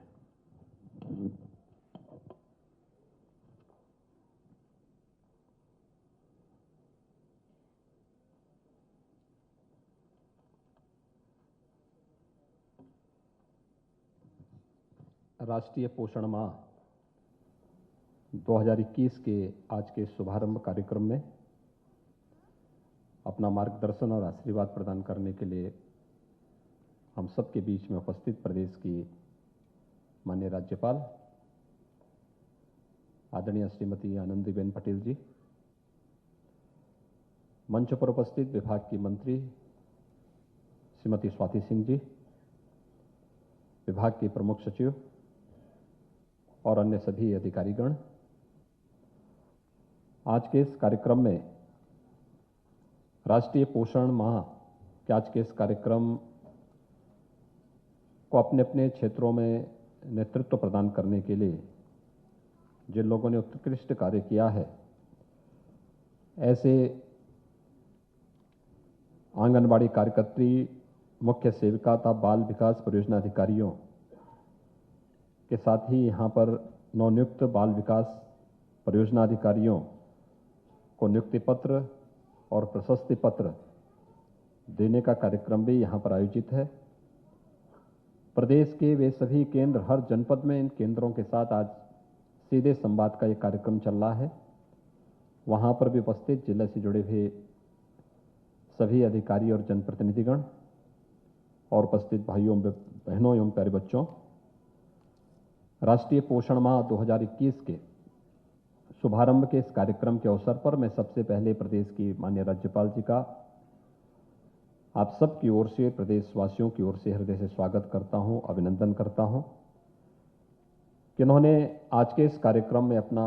राष्ट्रीय पोषण माह 2021 के आज के शुभारंभ कार्यक्रम में अपना मार्गदर्शन और आशीर्वाद प्रदान करने के लिए हम सबके बीच में उपस्थित प्रदेश की माननीय राज्यपाल आदरणीय श्रीमती आनंदीबेन पटेल जी, मंच पर उपस्थित विभाग की मंत्री श्रीमती स्वाति सिंह जी, विभाग के प्रमुख सचिव और अन्य सभी अधिकारीगण, आज के इस कार्यक्रम में राष्ट्रीय पोषण माह के आज के इस कार्यक्रम को अपने अपने क्षेत्रों में नेतृत्व प्रदान करने के लिए जिन लोगों ने उत्कृष्ट कार्य किया है, ऐसे आंगनबाड़ी कार्यकर्त्री, मुख्य सेविका तथा बाल विकास परियोजना अधिकारियों के साथ ही यहाँ पर नवनियुक्त बाल विकास परियोजना अधिकारियों को नियुक्ति पत्र और प्रशस्ति पत्र देने का कार्यक्रम भी यहाँ पर आयोजित है। प्रदेश के वे सभी केंद्र, हर जनपद में इन केंद्रों के साथ आज सीधे संवाद का ये कार्यक्रम चल रहा है। वहाँ पर भी उपस्थित जिले से जुड़े हुए सभी अधिकारी और जनप्रतिनिधिगण और उपस्थित भाइयों बहनों एवं प्यारे बच्चों, राष्ट्रीय पोषण माह 2021 के शुभारंभ के इस कार्यक्रम के अवसर पर मैं सबसे पहले प्रदेश की माननीय राज्यपाल जी का आप सब की ओर से, प्रदेशवासियों की ओर से हृदय से स्वागत करता हूं, अभिनंदन करता हूं कि उन्होंने आज के इस कार्यक्रम में अपना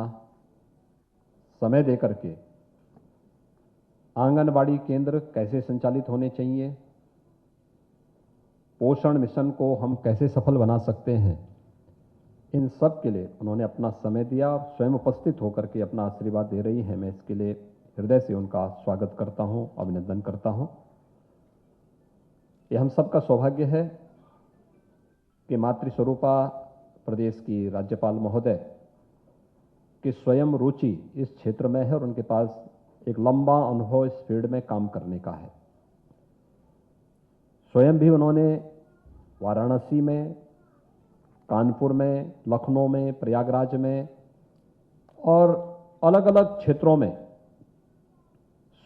समय देकर के आंगनबाड़ी केंद्र कैसे संचालित होने चाहिए, पोषण मिशन को हम कैसे सफल बना सकते हैं, इन सब के लिए उन्होंने अपना समय दिया और स्वयं उपस्थित होकर के अपना आशीर्वाद दे रही हैं। मैं इसके लिए हृदय से उनका स्वागत करता हूं, अभिनंदन करता हूं। ये हम सबका सौभाग्य है कि मातृस्वरूपा प्रदेश की राज्यपाल महोदय की स्वयं रुचि इस क्षेत्र में है और उनके पास एक लंबा अनुभव इस फील्ड में काम करने का है। स्वयं भी उन्होंने वाराणसी में, कानपुर में, लखनऊ में, प्रयागराज में और अलग अलग क्षेत्रों में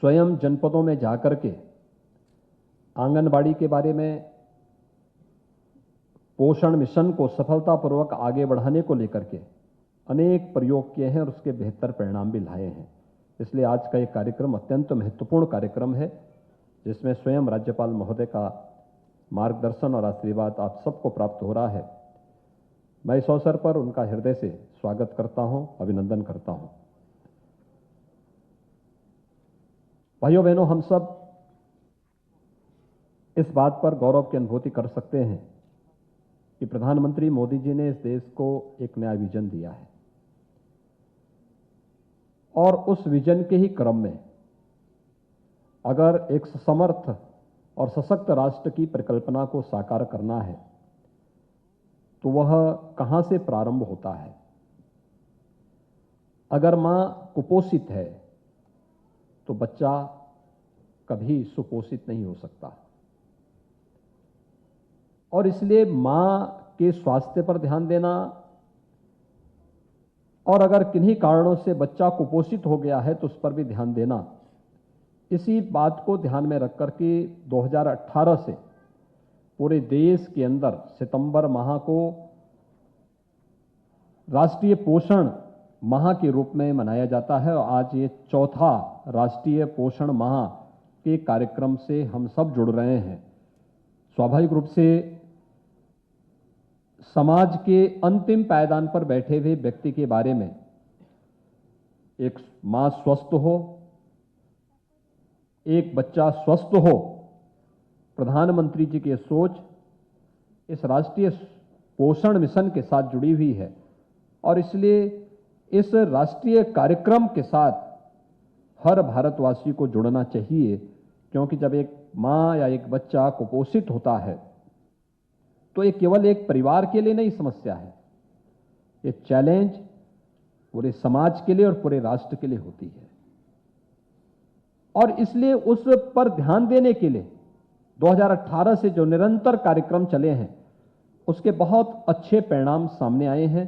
स्वयं जनपदों में जाकर के आंगनबाड़ी के बारे में, पोषण मिशन को सफलतापूर्वक आगे बढ़ाने को लेकर के अनेक प्रयोग किए हैं और उसके बेहतर परिणाम भी लाए हैं। इसलिए आज का ये कार्यक्रम अत्यंत महत्वपूर्ण कार्यक्रम है, जिसमें स्वयं राज्यपाल महोदय का मार्गदर्शन और आशीर्वाद आप सबको प्राप्त हो रहा है। मैं इस अवसर पर उनका हृदय से स्वागत करता हूं, अभिनंदन करता हूं। भाइयों बहनों, हम सब इस बात पर गौरव की अनुभूति कर सकते हैं कि प्रधानमंत्री मोदी जी ने इस देश को एक नया विजन दिया है और उस विजन के ही क्रम में अगर एक समर्थ और सशक्त राष्ट्र की परिकल्पना को साकार करना है तो वह कहां से प्रारंभ होता है। अगर मां कुपोषित है तो बच्चा कभी सुपोषित नहीं हो सकता और इसलिए मां के स्वास्थ्य पर ध्यान देना और अगर किन्हीं कारणों से बच्चा कुपोषित हो गया है तो उस पर भी ध्यान देना, इसी बात को ध्यान में रखकर के 2018 से पूरे देश के अंदर सितंबर माह को राष्ट्रीय पोषण माह के रूप में मनाया जाता है और आज ये चौथा राष्ट्रीय पोषण माह के कार्यक्रम से हम सब जुड़ रहे हैं। स्वाभाविक रूप से समाज के अंतिम पायदान पर बैठे हुए व्यक्ति के बारे में एक मां स्वस्थ हो, एक बच्चा स्वस्थ हो, प्रधानमंत्री जी की सोच इस राष्ट्रीय पोषण मिशन के साथ जुड़ी हुई है और इसलिए इस राष्ट्रीय कार्यक्रम के साथ हर भारतवासी को जुड़ना चाहिए, क्योंकि जब एक मां या एक बच्चा कुपोषित होता है तो ये केवल एक परिवार के लिए नहीं समस्या है, ये चैलेंज पूरे समाज के लिए और पूरे राष्ट्र के लिए होती है। और इसलिए उस पर ध्यान देने के लिए 2018 से जो निरंतर कार्यक्रम चले हैं उसके बहुत अच्छे परिणाम सामने आए हैं।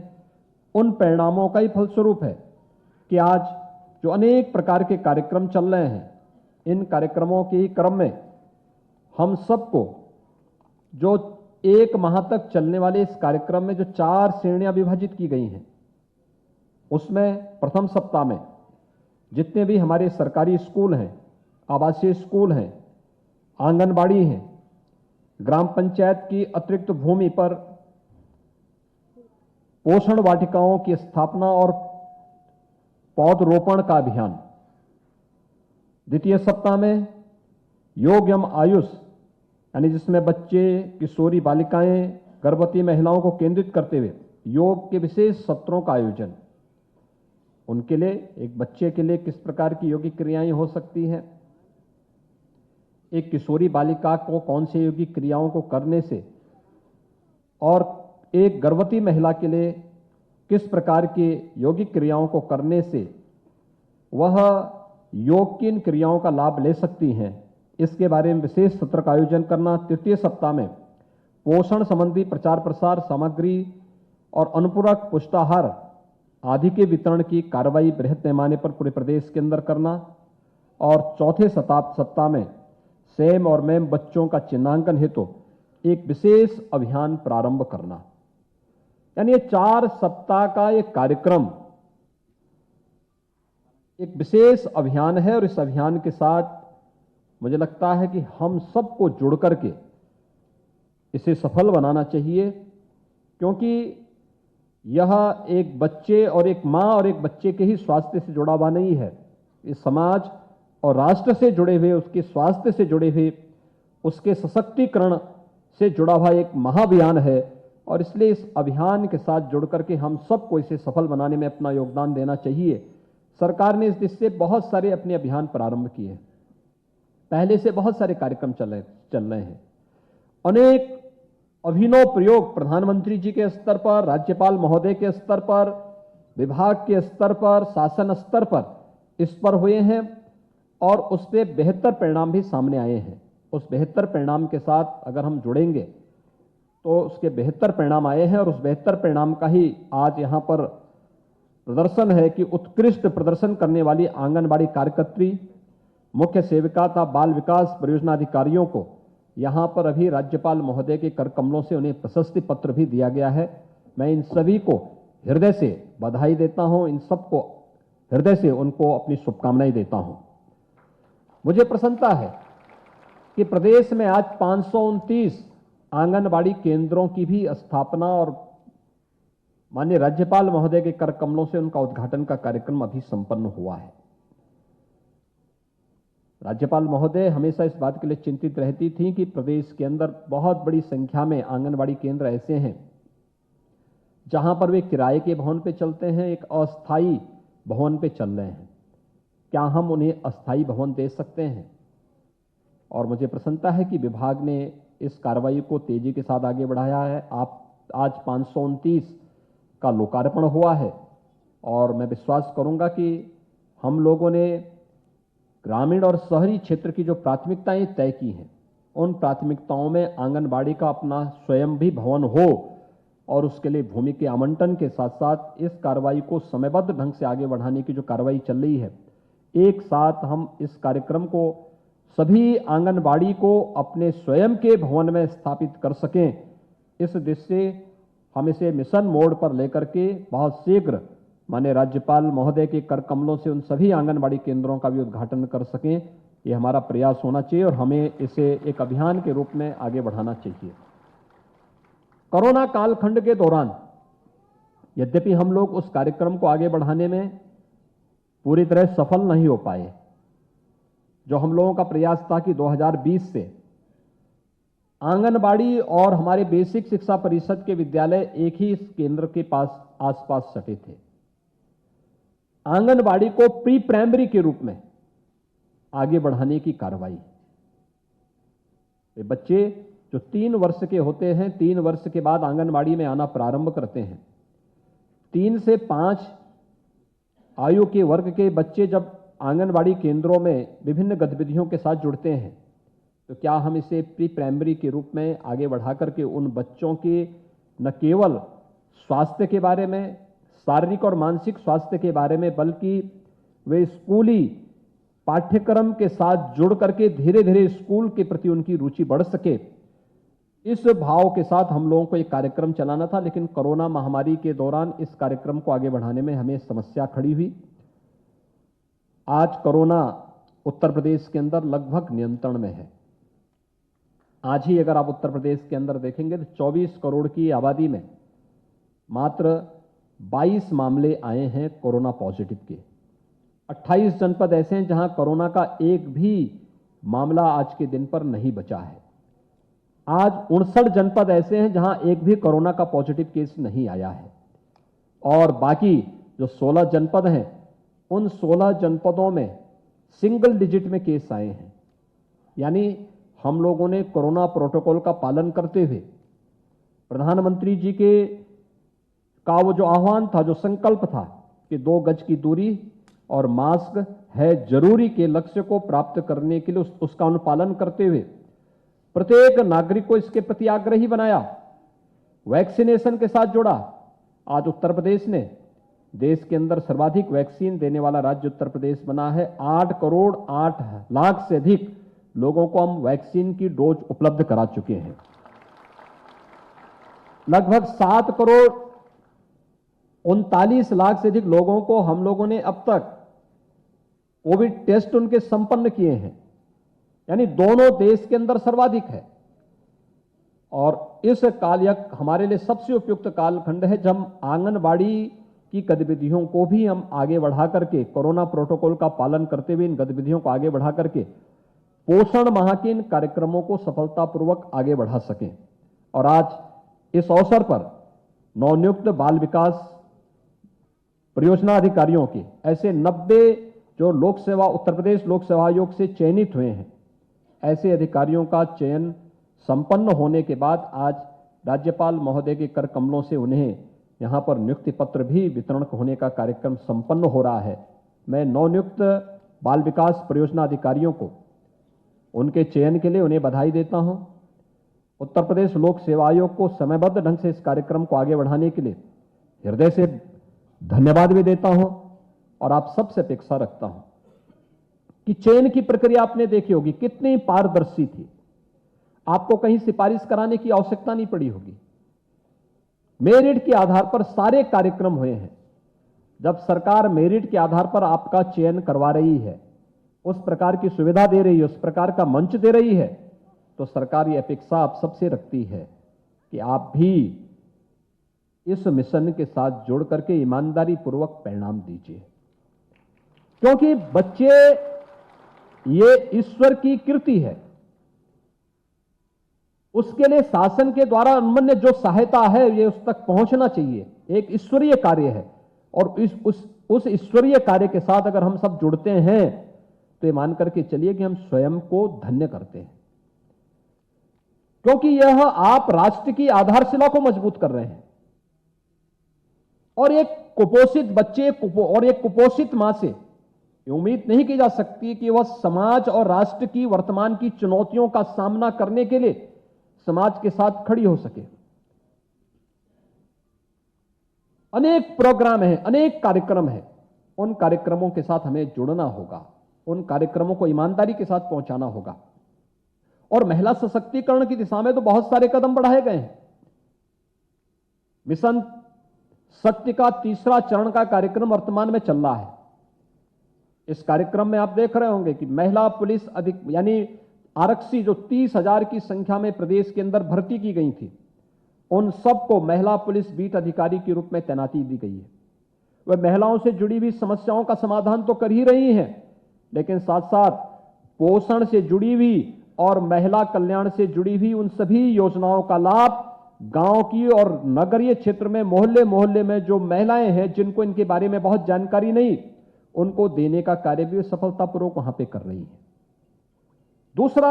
उन परिणामों का ही फलस्वरूप है कि आज जो अनेक प्रकार के कार्यक्रम चल रहे हैं, इन कार्यक्रमों के ही क्रम में हम सबको जो एक माह तक चलने वाले इस कार्यक्रम में जो 4 श्रेणियां विभाजित की गई हैं, उसमें प्रथम सप्ताह में जितने भी हमारे सरकारी स्कूल हैं, आवासीय स्कूल हैं, आंगनबाड़ी हैं, ग्राम पंचायत की अतिरिक्त भूमि पर पोषण वाटिकाओं की स्थापना और पौधरोपण का अभियान। द्वितीय सप्ताह में योग एवं आयुष, यानी जिसमें बच्चे, किशोरी बालिकाएं, गर्भवती महिलाओं को केंद्रित करते हुए योग के विशेष सत्रों का आयोजन। उनके लिए, एक बच्चे के लिए किस प्रकार की योगिक क्रियाएं हो सकती हैं, एक किशोरी बालिका को कौन से योगिक क्रियाओं को करने से और एक गर्भवती महिला के लिए किस प्रकार की योगिक क्रियाओं को करने से वह योग की इन क्रियाओं का लाभ ले सकती हैं, इसके बारे में विशेष सत्र का आयोजन करना। तृतीय सप्ताह में पोषण संबंधी प्रचार प्रसार सामग्री और अनुपूरक पुष्टाहार आदि के वितरण की कार्रवाई बृहत पैमाने पर पूरे प्रदेश के अंदर करना। और चौथे सप्ताह में सेम और मैम बच्चों का चिन्हांकन हेतु एक विशेष अभियान प्रारंभ करना। यानी ये 4 सप्ताह का एक कार्यक्रम एक विशेष अभियान है और इस अभियान के साथ मुझे लगता है कि हम सबको जुड़ करके इसे सफल बनाना चाहिए, क्योंकि यह एक बच्चे और एक मां और एक बच्चे के ही स्वास्थ्य से जुड़ा हुआ नहीं है, इस समाज और राष्ट्र से जुड़े हुए, उसके स्वास्थ्य से जुड़े हुए, उसके सशक्तिकरण से जुड़ा हुआ एक महाअभियान है। और इसलिए इस अभियान के साथ जुड़ करके हम सबको इसे सफल बनाने में अपना योगदान देना चाहिए। सरकार ने इस दिशा से बहुत सारे अपने अभियान प्रारंभ किए हैं, पहले से बहुत सारे कार्यक्रम चल रहे हैं। अनेक अभिनव प्रयोग प्रधानमंत्री जी के स्तर पर, राज्यपाल महोदय के स्तर पर, विभाग के स्तर पर, शासन स्तर पर इस पर हुए हैं और उससे बेहतर परिणाम भी सामने आए हैं। उस बेहतर परिणाम के साथ अगर हम जुड़ेंगे तो उसके बेहतर परिणाम आए हैं और उस बेहतर परिणाम का ही आज यहां पर प्रदर्शन है कि उत्कृष्ट प्रदर्शन करने वाली आंगनबाड़ी कार्यकर्त्री, मुख्य सेविका तथा बाल विकास परियोजना अधिकारियों को यहां पर अभी राज्यपाल महोदय के कर कमलों से उन्हें प्रशस्ति पत्र भी दिया गया है। मैं इन सभी को हृदय से बधाई देता हूं, इन सबको हृदय से उनको अपनी शुभकामनाएं देता हूं। मुझे प्रसन्नता है कि प्रदेश में आज 529 आंगनबाड़ी केंद्रों की भी स्थापना और माननीय राज्यपाल महोदय के कर कमलों से उनका उद्घाटन का कार्यक्रम अभी संपन्न हुआ है। राज्यपाल महोदय हमेशा इस बात के लिए चिंतित रहती थी कि प्रदेश के अंदर बहुत बड़ी संख्या में आंगनबाड़ी केंद्र ऐसे हैं जहां पर वे किराए के भवन पे चलते हैं, एक अस्थायी भवन पे चल रहे हैं। क्या हम उन्हें अस्थायी भवन दे सकते हैं? और मुझे प्रसन्नता है कि विभाग ने इस कार्रवाई को तेजी के साथ आगे बढ़ाया है। आज 529 का लोकार्पण हुआ है और मैं विश्वास करूंगा कि हम लोगों ने ग्रामीण और शहरी क्षेत्र की जो प्राथमिकताएं तय की हैं, उन प्राथमिकताओं में आंगनबाड़ी का अपना स्वयं भी भवन हो और उसके लिए भूमि के आवंटन के साथ साथ इस कार्रवाई को समयबद्ध ढंग से आगे बढ़ाने की जो कार्रवाई चल रही है, एक साथ हम इस कार्यक्रम को सभी आंगनबाड़ी को अपने स्वयं के भवन में स्थापित कर सकें, इस दृष्टि से हम इसे मिशन मोड पर लेकर के बहुत शीघ्र माननीय राज्यपाल महोदय के कर कमलों से उन सभी आंगनबाड़ी केंद्रों का भी उद्घाटन कर सकें, ये हमारा प्रयास होना चाहिए और हमें इसे एक अभियान के रूप में आगे बढ़ाना चाहिए। कोरोना कालखंड के दौरान यद्यपि हम लोग उस कार्यक्रम को आगे बढ़ाने में पूरी तरह सफल नहीं हो पाए, जो हम लोगों का प्रयास था कि 2020 से आंगनबाड़ी और हमारे बेसिक शिक्षा परिषद के विद्यालय एक ही इस केंद्र के पास आसपास सटे थे। आंगनबाड़ी को प्री प्राइमरी के रूप में आगे बढ़ाने की कार्रवाई, ये बच्चे जो 3 वर्ष के होते हैं, 3 वर्ष के बाद आंगनबाड़ी में आना प्रारंभ करते हैं। 3 से 5 आयु के वर्ग के बच्चे जब आंगनबाड़ी केंद्रों में विभिन्न गतिविधियों के साथ जुड़ते हैं, तो क्या हम इसे प्री प्राइमरी के रूप में आगे बढ़ा करके उन बच्चों के न केवल स्वास्थ्य के बारे में, शारीरिक और मानसिक स्वास्थ्य के बारे में, बल्कि वे स्कूली पाठ्यक्रम के साथ जुड़ करके धीरे धीरे स्कूल के प्रति उनकी रुचि बढ़ सके, इस भाव के साथ हम लोगों को एक कार्यक्रम चलाना था। लेकिन कोरोना महामारी के दौरान इस कार्यक्रम को आगे बढ़ाने में हमें समस्या खड़ी हुई। आज कोरोना उत्तर प्रदेश के अंदर लगभग नियंत्रण में है। आज ही अगर आप उत्तर प्रदेश के अंदर देखेंगे तो 24 करोड़ की आबादी में मात्र 22 मामले आए हैं कोरोना पॉजिटिव के। 28 जनपद ऐसे हैं जहां कोरोना का एक भी मामला आज के दिन पर नहीं बचा है। आज 59 जनपद ऐसे हैं जहां एक भी कोरोना का पॉजिटिव केस नहीं आया है और बाकी जो 16 जनपद हैं, उन 16 जनपदों में सिंगल डिजिट में केस आए हैं। यानी हम लोगों ने कोरोना प्रोटोकॉल का पालन करते हुए प्रधानमंत्री जी का वो जो आह्वान था, जो संकल्प था कि 2 गज की दूरी और मास्क है जरूरी के लक्ष्य को प्राप्त करने के लिए उसका अनुपालन करते हुए प्रत्येक नागरिक को इसके प्रति आग्रही बनाया, वैक्सीनेशन के साथ जोड़ा। आज उत्तर प्रदेश ने देश के अंदर सर्वाधिक वैक्सीन देने वाला राज्य उत्तर प्रदेश बना है। 8 करोड़ 8 लाख से अधिक लोगों को हम वैक्सीन की डोज उपलब्ध करा चुके हैं। लगभग 7 करोड़ 39 लाख से अधिक लोगों को हम लोगों ने अब तक कोविड टेस्ट उनके संपन्न किए हैं, यानी दोनों देश के अंदर सर्वाधिक है। और इस काल यह हमारे लिए सबसे उपयुक्त कालखंड है जब आंगनबाड़ी की गतिविधियों को भी हम आगे बढ़ा करके कोरोना प्रोटोकॉल का पालन करते हुए इन गतिविधियों को आगे बढ़ा करके पोषण माह के इन कार्यक्रमों को सफलतापूर्वक आगे बढ़ा सकें। और आज इस अवसर पर नवनियुक्त बाल विकास परियोजना अधिकारियों के ऐसे 90 जो लोक सेवा उत्तर प्रदेश लोक सेवा आयोग से चयनित हुए हैं, ऐसे अधिकारियों का चयन संपन्न होने के बाद आज राज्यपाल महोदय के कर कमलों से उन्हें यहां पर नियुक्ति पत्र भी वितरण होने का कार्यक्रम संपन्न हो रहा है। मैं नवनियुक्त बाल विकास परियोजना अधिकारियों को उनके चयन के लिए उन्हें बधाई देता हूं। उत्तर प्रदेश लोक सेवा आयोग को समयबद्ध ढंग से इस कार्यक्रम को आगे बढ़ाने के लिए हृदय से धन्यवाद भी देता हूं और आप सबसे अपेक्षा रखता हूं कि चयन की प्रक्रिया आपने देखी होगी कितनी पारदर्शी थी। आपको कहीं सिफारिश कराने की आवश्यकता नहीं पड़ी होगी। मेरिट के आधार पर सारे कार्यक्रम हुए हैं। जब सरकार मेरिट के आधार पर आपका चयन करवा रही है, उस प्रकार की सुविधा दे रही है, उस प्रकार का मंच दे रही है, तो सरकार ये अपेक्षा आप सबसे रखती है कि आप भी इस मिशन के साथ जुड़ करके ईमानदारी पूर्वक परिणाम दीजिए। क्योंकि बच्चे ये ईश्वर की कृति है। उसके लिए शासन के द्वारा अन्य जो सहायता है ये उस तक पहुंचना चाहिए, एक ईश्वरीय कार्य है। और उस ईश्वरीय कार्य के साथ अगर हम सब जुड़ते हैं तो ये मान करके चलिए कि हम स्वयं को धन्य करते हैं, क्योंकि यह आप राष्ट्र की आधारशिला को मजबूत कर रहे हैं। और एक कुपोषित बच्चे और एक कुपोषित मां से उम्मीद नहीं की जा सकती कि वह समाज और राष्ट्र की वर्तमान की चुनौतियों का सामना करने के लिए समाज के साथ खड़ी हो सके। अनेक प्रोग्राम हैं, अनेक कार्यक्रम हैं, उन कार्यक्रमों के साथ हमें जुड़ना होगा, उन कार्यक्रमों को ईमानदारी के साथ पहुंचाना होगा। और महिला सशक्तिकरण की दिशा में तो बहुत सारे कदम बढ़ाए गए हैं। मिशन शक्ति का तीसरा चरण का कार्यक्रम वर्तमान में चल रहा है। इस कार्यक्रम में आप देख रहे होंगे कि महिला पुलिस यानी आरक्षी जो 30,000 की संख्या में प्रदेश के अंदर भर्ती की गई थी, उन सबको महिला पुलिस बीट अधिकारी के रूप में तैनाती दी गई है। वह महिलाओं से जुड़ी हुई समस्याओं का समाधान तो कर ही रही हैं, लेकिन साथ साथ पोषण से जुड़ी हुई और महिला कल्याण से जुड़ी हुई उन सभी योजनाओं का लाभ गांव की और नगरीय क्षेत्र में मोहल्ले मोहल्ले में जो महिलाएं हैं जिनको इनके बारे में बहुत जानकारी नहीं, उनको देने का कार्य भी सफलतापूर्वक वहां पे कर रही है। दूसरा,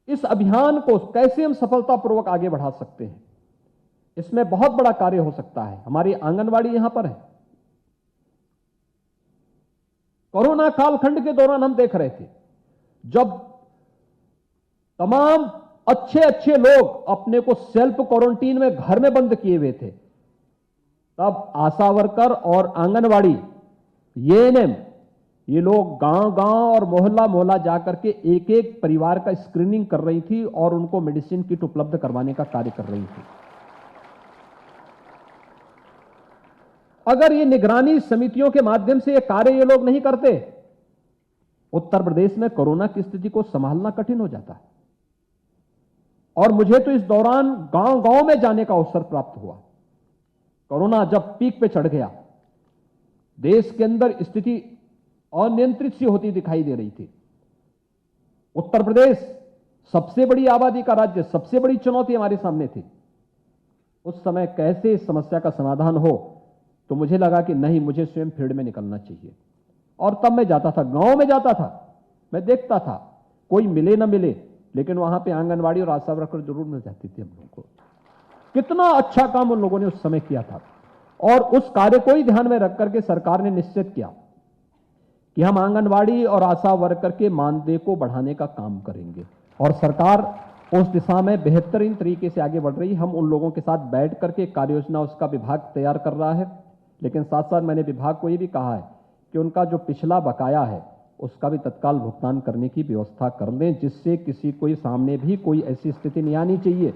इस अभियान को कैसे हम सफलतापूर्वक आगे बढ़ा सकते हैं, इसमें बहुत बड़ा कार्य हो सकता है। हमारी आंगनवाड़ी यहां पर है। कोरोना कालखंड के दौरान हम देख रहे थे जब तमाम अच्छे अच्छे लोग अपने को सेल्फ क्वारंटीन में घर में बंद किए हुए थे, तब आशा वर्कर और आंगनवाड़ी एएनएम ये लोग गांव गांव और मोहल्ला मोहल्ला जाकर के एक एक परिवार का स्क्रीनिंग कर रही थी और उनको मेडिसिन किट उपलब्ध करवाने का कार्य कर रही थी। अगर ये निगरानी समितियों के माध्यम से ये कार्य ये लोग नहीं करते, उत्तर प्रदेश में कोरोना की स्थिति को संभालना कठिन हो जाता है। और मुझे तो इस दौरान गांव गांव में जाने का अवसर प्राप्त हुआ। कोरोना जब पीक पे चढ़ गया, देश के अंदर स्थिति अनियंत्रित सी होती दिखाई दे रही थी। उत्तर प्रदेश सबसे बड़ी आबादी का राज्य, सबसे बड़ी चुनौती हमारे सामने थी। उस समय कैसे इस समस्या का समाधान हो, तो मुझे लगा कि नहीं, मुझे स्वयं फील्ड में निकलना चाहिए। और तब मैं जाता था, गांव में जाता था, मैं देखता था, कोई मिले ना मिले, लेकिन वहां पे आंगनवाड़ी और आशा वर्कर जरूर मिल जाती थी हम लोगों को। कितना अच्छा काम उन लोगों ने उस समय किया था। और उस कार्य को ही ध्यान में रख करके सरकार ने निश्चित किया कि हम आंगनवाड़ी और आशा वर्कर के मानदेय को बढ़ाने का काम करेंगे। और सरकार उस दिशा में बेहतरीन तरीके से आगे बढ़ रही। हम उन लोगों के साथ बैठ करके कार्य योजना उसका विभाग तैयार कर रहा है, लेकिन साथ साथ मैंने विभाग को यह भी कहा है कि उनका जो पिछला बकाया है उसका भी तत्काल भुगतान करने की व्यवस्था कर लें, जिससे किसी को सामने भी कोई ऐसी स्थिति नहीं आनी चाहिए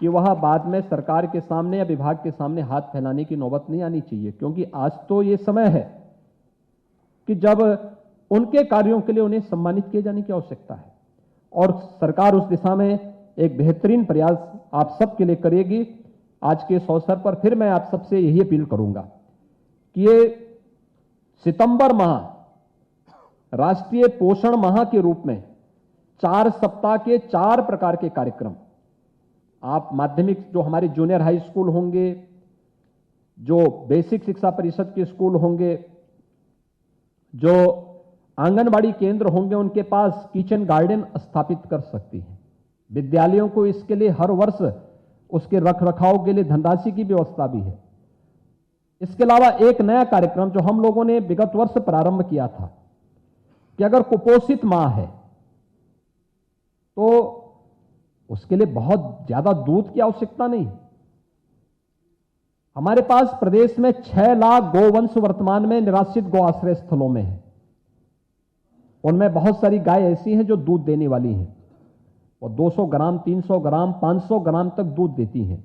कि वह बाद में सरकार के सामने या विभाग के सामने हाथ फैलाने की नौबत नहीं आनी चाहिए। क्योंकि आज तो ये समय है कि जब उनके कार्यों के लिए उन्हें सम्मानित किए जाने की आवश्यकता है। और सरकार उस दिशा में एक बेहतरीन प्रयास आप सबके लिए करेगी। आज के इस अवसर पर फिर मैं आप सबसे यही अपील करूंगा कि ये सितंबर माह राष्ट्रीय पोषण माह के रूप में 4 सप्ताह के 4 प्रकार के कार्यक्रम आप माध्यमिक जो हमारे जूनियर हाई स्कूल होंगे, जो बेसिक शिक्षा परिषद के स्कूल होंगे, जो आंगनबाड़ी केंद्र होंगे, उनके पास किचन गार्डन स्थापित कर सकती हैं। विद्यालयों को इसके लिए हर वर्ष उसके रखरखाव के लिए धनराशि की व्यवस्था भी है। इसके अलावा एक नया कार्यक्रम जो हम लोगों ने विगत वर्ष प्रारंभ किया था कि अगर कुपोषित मां है तो उसके लिए बहुत ज्यादा दूध की आवश्यकता नहीं। हमारे पास प्रदेश में 6 लाख गोवंश वर्तमान में निराश्रित गौ आश्रय स्थलों में है। उनमें बहुत सारी गाय ऐसी हैं जो दूध देने वाली हैं और 200 ग्राम, 300 ग्राम, 500 ग्राम तक दूध देती हैं।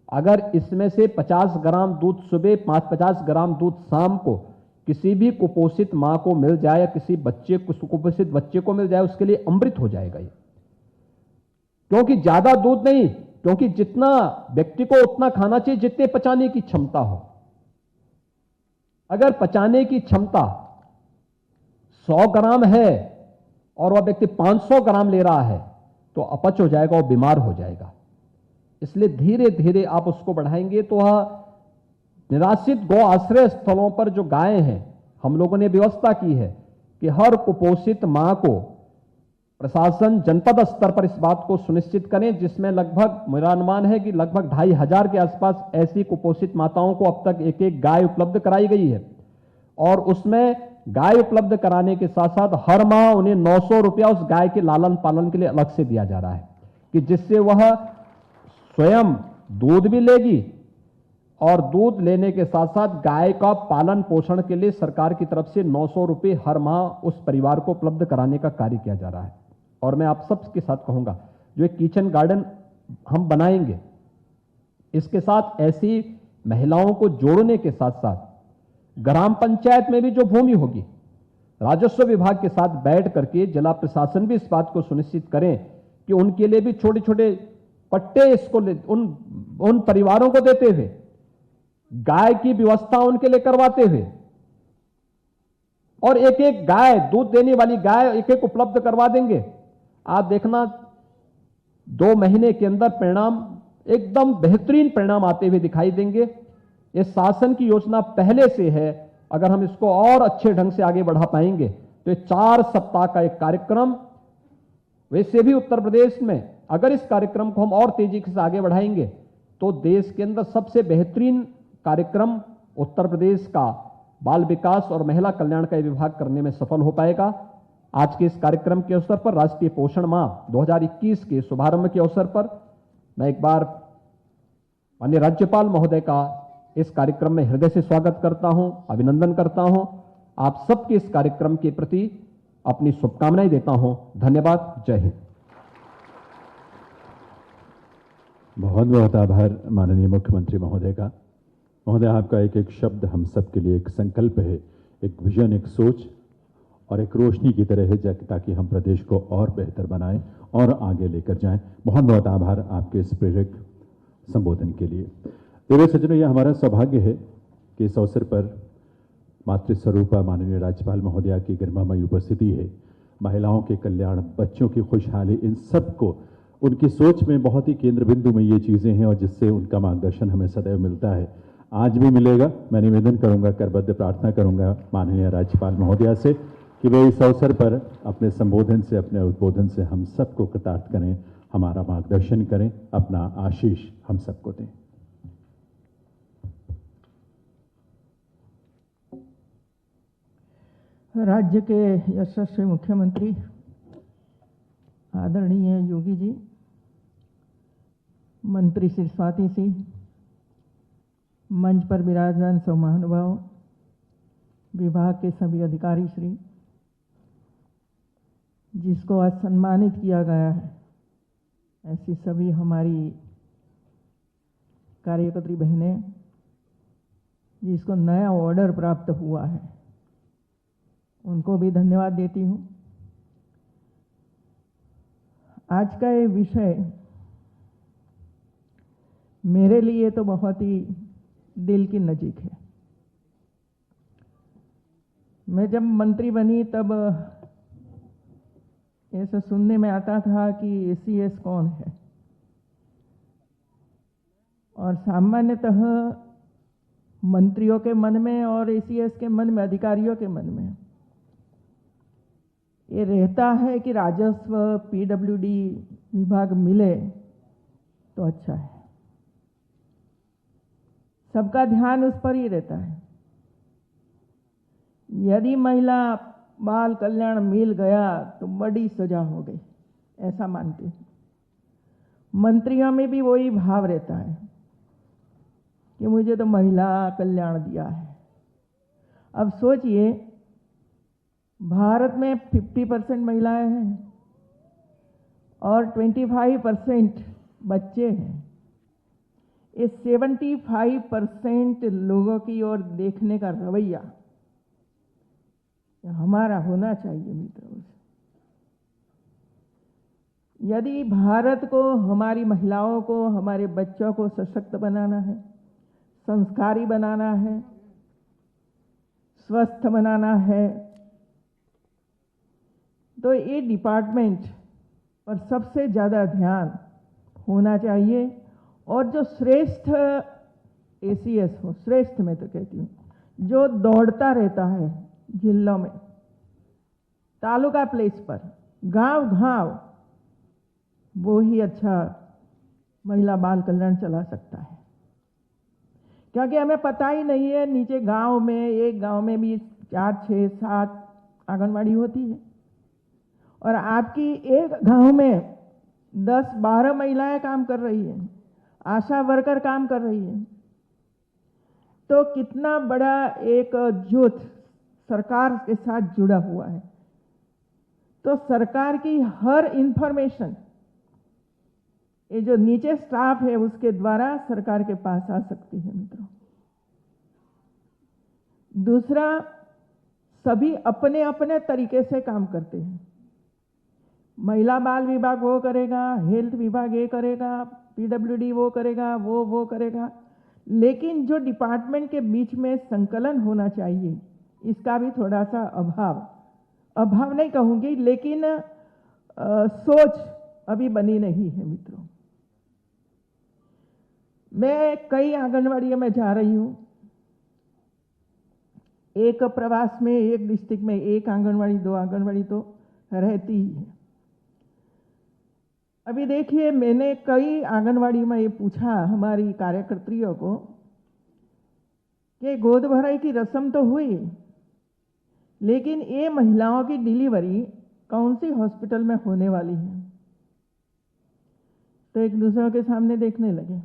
अगर इसमें से 50 ग्राम दूध सुबह, 50 ग्राम दूध शाम को किसी भी कुपोषित मां को मिल जाए या किसी बच्चे कुपोषित बच्चे को मिल जाए, उसके लिए अमृत हो जाएगा ये। क्योंकि ज्यादा दूध नहीं, क्योंकि जितना व्यक्ति को उतना खाना चाहिए जितने पचाने की क्षमता हो। अगर पचाने की क्षमता 100 ग्राम है और वह व्यक्ति 500 ग्राम ले रहा है तो अपच हो जाएगा और बीमार हो जाएगा। इसलिए धीरे धीरे आप उसको बढ़ाएंगे तो वह निराश्रित गौ आश्रय स्थलों पर जो गायें हैं, हम लोगों ने व्यवस्था की है कि हर कुपोषित मां को प्रशासन जनपद स्तर पर इस बात को सुनिश्चित करें, जिसमें लगभग मेरा अनुमान है कि लगभग 2,500 के आसपास ऐसी कुपोषित माताओं को अब तक एक एक गाय उपलब्ध कराई गई है। और उसमें गाय उपलब्ध कराने के साथ साथ हर माह उन्हें 900 रुपया उस गाय के लालन पालन के लिए अलग से दिया जा रहा है, कि जिससे वह स्वयं दूध भी लेगी और दूध लेने के साथ साथ गाय का पालन पोषण के लिए सरकार की तरफ से 900 रुपये हर माह उस परिवार को उपलब्ध कराने का कार्य किया जा रहा है। और मैं आप सबके साथ कहूंगा, जो एक किचन गार्डन हम बनाएंगे, इसके साथ ऐसी महिलाओं को जोड़ने के साथ साथ ग्राम पंचायत में भी जो भूमि होगी, राजस्व विभाग के साथ बैठ करके जिला प्रशासन भी इस बात को सुनिश्चित करें कि उनके लिए भी छोटे छोटे पट्टे इसको उन परिवारों को देते हुए, गाय की व्यवस्था उनके लिए करवाते हुए, और एक एक गाय, दूध देने वाली गाय एक एक उपलब्ध करवा देंगे। आप देखना 2 महीने के अंदर परिणाम, एकदम बेहतरीन परिणाम आते हुए दिखाई देंगे। ये शासन की योजना पहले से है, अगर हम इसको और अच्छे ढंग से आगे बढ़ा पाएंगे तो ये 4 सप्ताह का एक कार्यक्रम, वैसे भी उत्तर प्रदेश में अगर इस कार्यक्रम को हम और तेजी से आगे बढ़ाएंगे तो देश के अंदर सबसे बेहतरीन कार्यक्रम उत्तर प्रदेश का बाल विकास और महिला कल्याण का विभाग करने में सफल हो पाएगा। आज के इस कार्यक्रम के अवसर पर, राष्ट्रीय पोषण माह 2021 के शुभारंभ के अवसर पर, मैं एक बार माननीय राज्यपाल महोदय का इस कार्यक्रम में हृदय से स्वागत करता हूं, अभिनंदन करता हूं। आप सबके इस कार्यक्रम के प्रति अपनी शुभकामनाएं देता हूं। धन्यवाद। जय हिंद। बहुत बहुत आभार माननीय मुख्यमंत्री महोदय का। महोदय, आपका एक एक शब्द हम सब के लिए एक संकल्प है, एक विजन, एक सोच और एक रोशनी की तरह है, ताकि हम प्रदेश को और बेहतर बनाएं और आगे लेकर जाएं। बहुत बहुत आभार आपके इस प्रेरक संबोधन के लिए। देवी सज्जनों, यह हमारा सौभाग्य है कि इस अवसर पर मातृस्वरूपा माननीय राज्यपाल महोदया की गरिमामयी उपस्थिति है। महिलाओं के कल्याण, बच्चों की खुशहाली, इन सबको उनकी सोच में बहुत ही केंद्र बिंदु में ये चीज़ें हैं और जिससे उनका मार्गदर्शन हमें सदैव मिलता है, आज भी मिलेगा। मैं निवेदन करूंगा, करबद्ध प्रार्थना करूंगा माननीय राज्यपाल महोदया से कि वे इस अवसर पर अपने संबोधन से, अपने उद्बोधन से हम सबको कृतार्थ करें, हमारा मार्गदर्शन करें, अपना आशीष हम सबको दें। राज्य के यशस्वी मुख्यमंत्री आदरणीय योगी जी, मंत्री श्री स्वाति सिंह, मंच पर विराजमान सब महानुभाव, विभाग के सभी अधिकारी श्री, जिसको आज सम्मानित किया गया है, ऐसी सभी हमारी कार्यकर्त्री बहनें जिसको नया ऑर्डर प्राप्त हुआ है, उनको भी धन्यवाद देती हूँ। आज का ये विषय मेरे लिए तो बहुत ही दिल की नजीक है। मैं जब मंत्री बनी तब ऐसा सुनने में आता था कि ACS कौन है, और सामान्यतः मंत्रियों के मन में और ACS के मन में, अधिकारियों के मन में ये रहता है कि राजस्व PWD विभाग मिले तो अच्छा है, सबका ध्यान उस पर ही रहता है। यदि महिला बाल कल्याण मिल गया तो बड़ी सजा हो गई, ऐसा मानते हैं। मंत्रियों में भी वही भाव रहता है कि मुझे तो महिला कल्याण दिया है। अब सोचिए, भारत में 50% महिलाएं हैं और 25% बच्चे हैं। इस 75% लोगों की ओर देखने का रवैया हमारा होना चाहिए मित्रों। यदि भारत को, हमारी महिलाओं को, हमारे बच्चों को सशक्त बनाना है, संस्कारी बनाना है, स्वस्थ बनाना है, तो ये डिपार्टमेंट पर सबसे ज़्यादा ध्यान होना चाहिए। और जो श्रेष्ठ एसीएस हो, श्रेष्ठ मैं तो कहती हूँ, जो दौड़ता रहता है जिलों में, तालुका प्लेस पर, गांव गांव, वो ही अच्छा महिला बाल कल्याण चला सकता है। क्योंकि हमें पता ही नहीं है नीचे गांव में, एक गांव में भी 4, 6, 7 आंगनवाड़ी होती है और आपकी एक गांव में 10, 12 महिलाएं काम कर रही हैं, आशा वर्कर काम कर रही हैं। तो कितना बड़ा एक जुट सरकार के साथ जुड़ा हुआ है। तो सरकार की हर इंफॉर्मेशन ये जो नीचे स्टाफ है उसके द्वारा सरकार के पास आ सकती है मित्रों। दूसरा, सभी अपने अपने तरीके से काम करते हैं। महिला बाल विभाग वो करेगा, हेल्थ विभाग ये करेगा, पीडब्ल्यूडी वो करेगा, वो करेगा, लेकिन जो डिपार्टमेंट के बीच में संकलन होना चाहिए इसका भी थोड़ा सा अभाव नहीं कहूंगी, लेकिन सोच अभी बनी नहीं है मित्रों। मैं कई आंगनवाड़ियों में जा रही हूं, एक प्रवास में, एक डिस्ट्रिक्ट में 1 आंगनवाड़ी 2 आंगनवाड़ी तो रहती ही है। अभी देखिए, मैंने कई आंगनवाड़ी में ये पूछा हमारी कार्यकर्त्रियों को कि गोद भराई की रस्म तो हुई, लेकिन ये महिलाओं की डिलीवरी कौन सी हॉस्पिटल में होने वाली है? तो एक दूसरे के सामने देखने लगे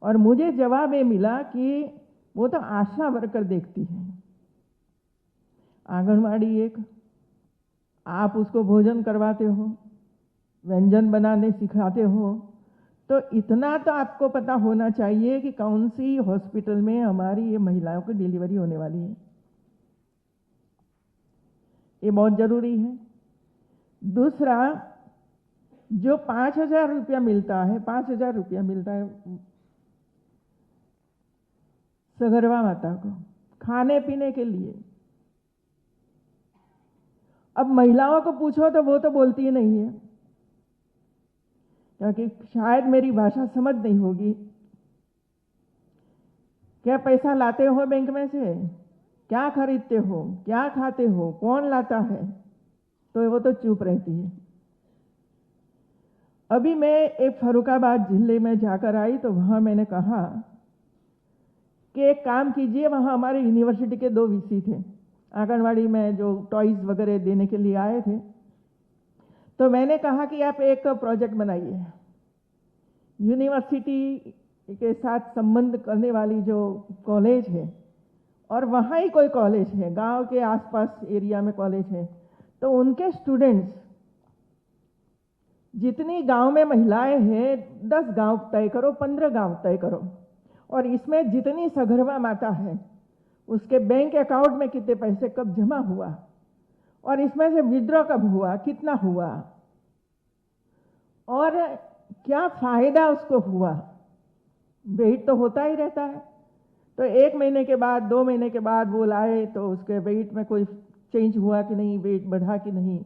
और मुझे जवाब ये मिला कि वो तो आशा वर्कर देखती है। आंगनवाड़ी एक, आप उसको भोजन करवाते हो, व्यंजन बनाने सिखाते हो, तो इतना तो आपको पता होना चाहिए कि कौन सी हॉस्पिटल में हमारी ये महिलाओं की डिलीवरी होने वाली है। ये बहुत जरूरी है। दूसरा, जो 5,000 रुपया मिलता है, 5,000 रुपया मिलता है सगर्भा माता को खाने पीने के लिए। अब महिलाओं को पूछो तो वो तो बोलती ही नहीं है, क्योंकि शायद मेरी भाषा समझ नहीं होगी। क्या पैसा लाते हो बैंक में से? क्या खरीदते हो? क्या खाते हो? कौन लाता है? तो वो तो चुप रहती है। अभी मैं एक फर्रुखाबाद जिले में जाकर आई तो वहां मैंने कहा कि एक काम कीजिए, वहां हमारे यूनिवर्सिटी के 2 वीसी थे, आंगनवाड़ी में जो टॉयज वगैरह देने के लिए आए थे। तो मैंने कहा कि आप एक प्रोजेक्ट बनाइए, यूनिवर्सिटी के साथ संबंध करने वाली जो कॉलेज है, और वहाँ ही कोई कॉलेज है, गांव के आसपास एरिया में कॉलेज है, तो उनके स्टूडेंट्स, जितनी गांव में महिलाएं हैं 10 गांव तय करो, 15 गांव तय करो, और इसमें जितनी सगर्भा माता है उसके बैंक अकाउंट में कितने पैसे कब जमा हुआ, और इसमें से विड्रॉ कब हुआ, कितना हुआ, और क्या फायदा उसको हुआ। वेट तो होता ही रहता है। तो 1 महीने के बाद, 2 महीने के बाद वो लाए तो उसके वेट में कोई चेंज हुआ कि नहीं, वेट बढ़ा कि नहीं,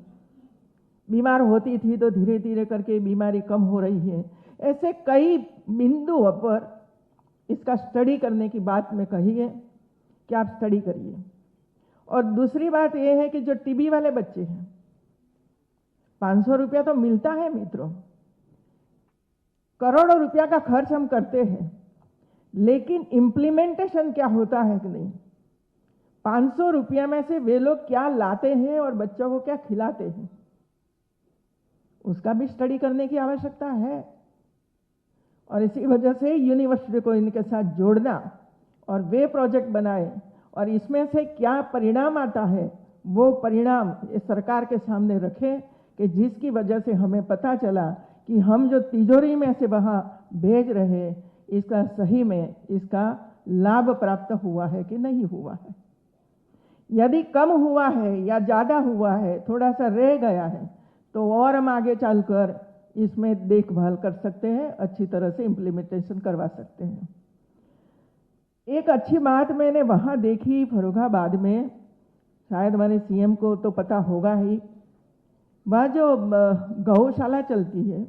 बीमार होती थी तो धीरे धीरे करके बीमारी कम हो रही है। ऐसे कई बिंदुओं पर इसका स्टडी करने की बात मैं कही है कि आप स्टडी करिए। और दूसरी बात यह है कि जो टीबी वाले बच्चे हैं, 500 रुपया तो मिलता है मित्रों, करोड़ों रुपया का खर्च हम करते हैं, लेकिन इम्प्लीमेंटेशन क्या होता है कि नहीं। 500 रुपया में से वे लोग क्या लाते हैं और बच्चों को क्या खिलाते हैं, उसका भी स्टडी करने की आवश्यकता है। और इसी वजह से यूनिवर्सिटी को इनके साथ जोड़ना और वे प्रोजेक्ट बनाए और इसमें से क्या परिणाम आता है वो परिणाम ये सरकार के सामने रखें, कि जिसकी वजह से हमें पता चला कि हम जो तिजोरी में से वहाँ भेज रहे इसका सही में इसका लाभ प्राप्त हुआ है कि नहीं हुआ है। यदि कम हुआ है या ज़्यादा हुआ है, थोड़ा सा रह गया है, तो और हम आगे चलकर इसमें देखभाल कर सकते हैं, अच्छी तरह से इम्प्लीमेंटेशन करवा सकते हैं। एक अच्छी बात मैंने वहाँ देखी फर्रुखाबाद में, शायद हमारे सीएम को तो पता होगा ही, वह जो गौशाला चलती है,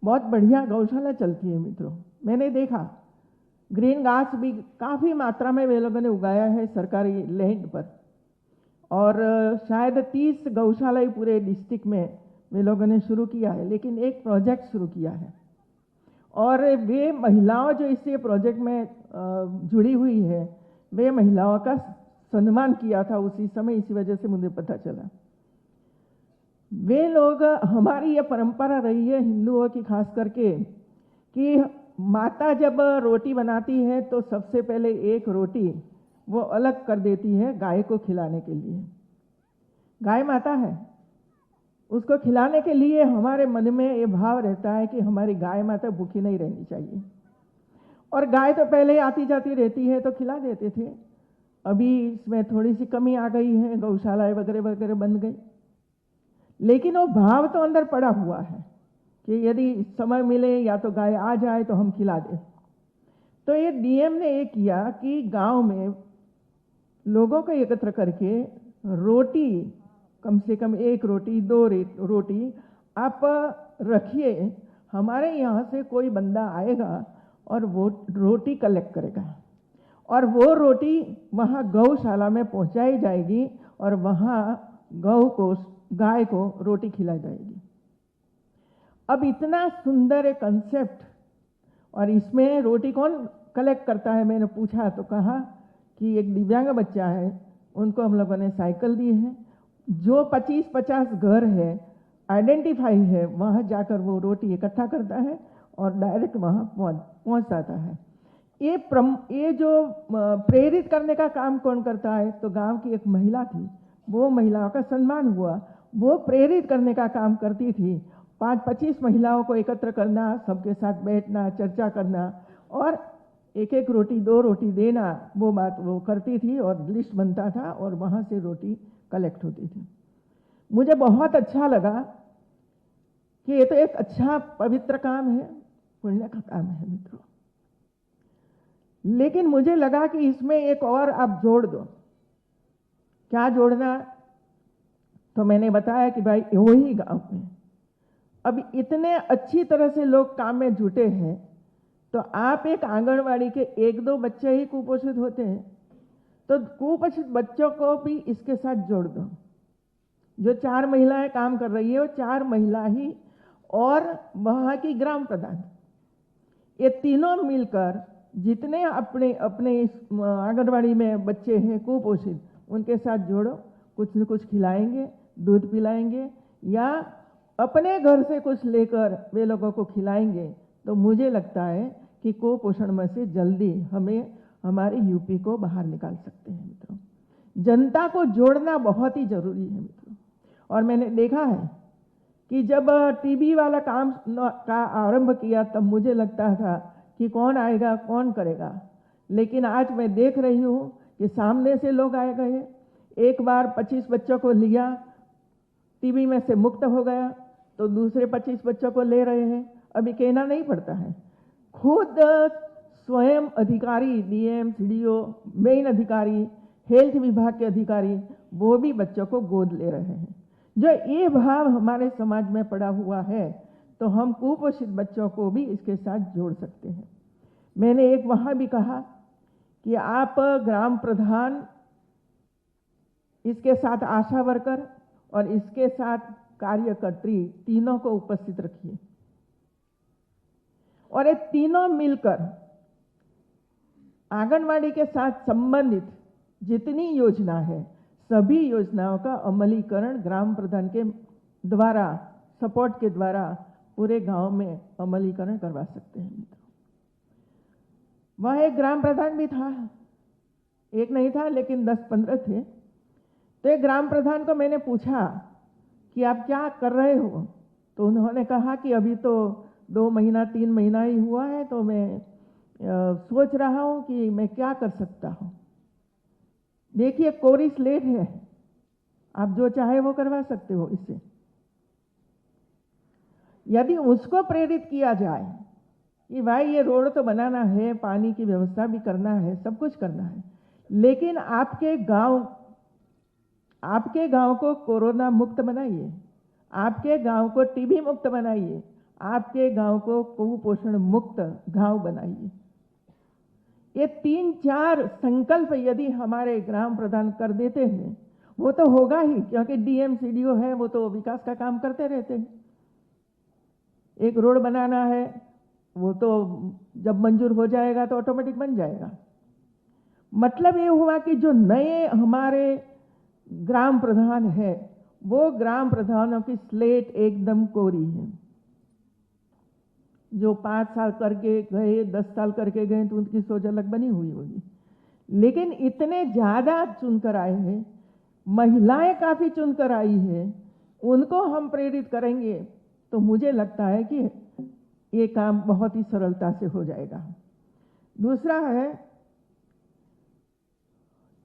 बहुत बढ़िया गौशाला चलती है मित्रों। मैंने देखा ग्रीन घास भी काफ़ी मात्रा में वे लोगों ने उगाया है सरकारी लैंड पर, और शायद 30 गौशाला पूरे डिस्ट्रिक्ट में वे लोगों ने शुरू किया है, लेकिन एक प्रोजेक्ट शुरू किया है। और वे महिलाओं जो इस प्रोजेक्ट में जुड़ी हुई है, वे महिलाओं का सम्मान किया था उसी समय, इसी वजह से मुझे पता चला। वे लोग, हमारी ये परंपरा रही है हिंदुओं की खास करके, कि माता जब रोटी बनाती है तो सबसे पहले एक रोटी वो अलग कर देती है गाय को खिलाने के लिए। गाय माता है, उसको खिलाने के लिए हमारे मन में ये भाव रहता है कि हमारी गाय माता भूखी नहीं रहनी चाहिए। और गाय तो पहले आती जाती रहती है तो खिला देते थे। अभी इसमें थोड़ी सी कमी आ गई है, गौशालाएं वगैरह वगैरह बन गई, लेकिन वो भाव तो अंदर पड़ा हुआ है कि यदि समय मिले या तो गाय आ जाए तो हम खिला दें। तो ये डीएम ने ये किया कि गांव में लोगों को एकत्र करके रोटी, कम से कम 1 रोटी 2 रोटी आप रखिए, हमारे यहाँ से कोई बंदा आएगा और वो रोटी कलेक्ट करेगा, और वो रोटी वहाँ गौशाला में पहुँचाई जाएगी और वहाँ गाय को रोटी खिलाई जाएगी। अब इतना सुंदर एक कंसेप्ट, और इसमें रोटी कौन कलेक्ट करता है मैंने पूछा तो कहा कि एक दिव्यांग बच्चा है, उनको हम लोगों ने साइकिल दी है, जो 25-50 घर है आइडेंटिफाई है, वहाँ जाकर वो रोटी इकट्ठा करता है और डायरेक्ट वहाँ पहुँचाता है। ये जो प्रेरित करने का काम कौन करता है, तो गांव की एक महिला थी, वो महिलाओं का सम्मान हुआ, वो प्रेरित करने का काम करती थी। 5-25 महिलाओं को एकत्र करना, सबके साथ बैठना, चर्चा करना और 1-1 रोटी 2 रोटी देना, वो बात वो करती थी और लिस्ट बनता था और वहाँ से रोटी कलेक्ट होती थी। मुझे बहुत अच्छा लगा कि ये तो एक अच्छा पवित्र काम है, पुण्य का काम है मित्रों, लेकिन मुझे लगा कि इसमें एक और आप जोड़ दो। क्या जोड़ना? तो मैंने बताया कि भाई वही गांव में अब इतने अच्छी तरह से लोग काम में जुटे हैं, तो आप एक आंगनवाड़ी के 1-2 बच्चे ही कुपोषित होते हैं, तो कुपोषित बच्चों को भी इसके साथ जोड़ दो। जो 4 महिलाएं काम कर रही है वो 4 महिला ही और वहाँ की ग्राम प्रधान, ये तीनों मिलकर जितने अपने अपने इस आंगनवाड़ी में बच्चे हैं कुपोषित, उनके साथ जोड़ो, कुछ न कुछ खिलाएंगे, दूध पिलाएंगे या अपने घर से कुछ लेकर वे लोगों को खिलाएंगे, तो मुझे लगता है कि कुपोषण में से जल्दी हमें हमारे यूपी को बाहर निकाल सकते हैं मित्रों। जनता को जोड़ना बहुत ही जरूरी है मित्रों। और मैंने देखा है कि जब टीबी वाला काम का आरंभ किया तब मुझे लगता था कि कौन आएगा कौन करेगा, लेकिन आज मैं देख रही हूँ कि सामने से लोग आए गए। एक बार 25 बच्चों को लिया, टीबी में से मुक्त हो गया, तो दूसरे 25 बच्चों को ले रहे हैं। अभी कहना नहीं पड़ता है, खुद स्वयं अधिकारी, डीएम, सीडीओ, मेन अधिकारी, हेल्थ विभाग के अधिकारी, वो भी बच्चों को गोद ले रहे हैं। जो ये भाव हमारे समाज में पड़ा हुआ है, तो हम कुपोषित बच्चों को भी इसके साथ जोड़ सकते हैं। मैंने एक वहाँ भी कहा कि आप ग्राम प्रधान, इसके साथ आशा वर्कर और इसके साथ कार्यकर्त्री, तीनों को उपस्थित रखिए और ये तीनों मिलकर आंगनवाड़ी के साथ संबंधित जितनी योजना है, सभी योजनाओं का अमलीकरण ग्राम प्रधान के द्वारा, सपोर्ट के द्वारा पूरे गांव में अमलीकरण करवा सकते हैं मित्रों। वहाँ एक ग्राम प्रधान भी था, एक नहीं था लेकिन 10-15 थे। तो एक ग्राम प्रधान को मैंने पूछा कि आप क्या कर रहे हो, तो उन्होंने कहा कि अभी तो 2 महीना 3 महीना ही हुआ है, तो मैं सोच रहा हूँ कि मैं क्या कर सकता हूँ। देखिए कोरी स्लेट है, आप जो चाहे वो करवा सकते हो इससे। यदि उसको प्रेरित किया जाए कि भाई ये रोड तो बनाना है, पानी की व्यवस्था भी करना है, सब कुछ करना है, लेकिन आपके गांव को कोरोना मुक्त बनाइए, आपके गांव को टीबी मुक्त बनाइए, आपके गांव को कुपोषण मुक्त गांव बनाइए। ये 3-4 संकल्प यदि हमारे ग्राम प्रधान कर देते हैं, वो तो होगा ही, क्योंकि डीएम सीडीओ है, वो तो विकास का काम करते रहते हैं। एक रोड बनाना है, वो तो जब मंजूर हो जाएगा तो ऑटोमेटिक बन जाएगा। मतलब ये हुआ कि जो नए हमारे ग्राम प्रधान है, वो ग्राम प्रधानों की स्लेट एकदम कोरी है। जो 5 साल करके गए, 10 साल करके गए, तो उनकी सोच अलग बनी हुई होगी। लेकिन इतने ज्यादा चुनकर आए हैं, महिलाएं काफी चुनकर आई है, उनको हम प्रेरित करेंगे तो मुझे लगता है कि ये काम बहुत ही सरलता से हो जाएगा। दूसरा है,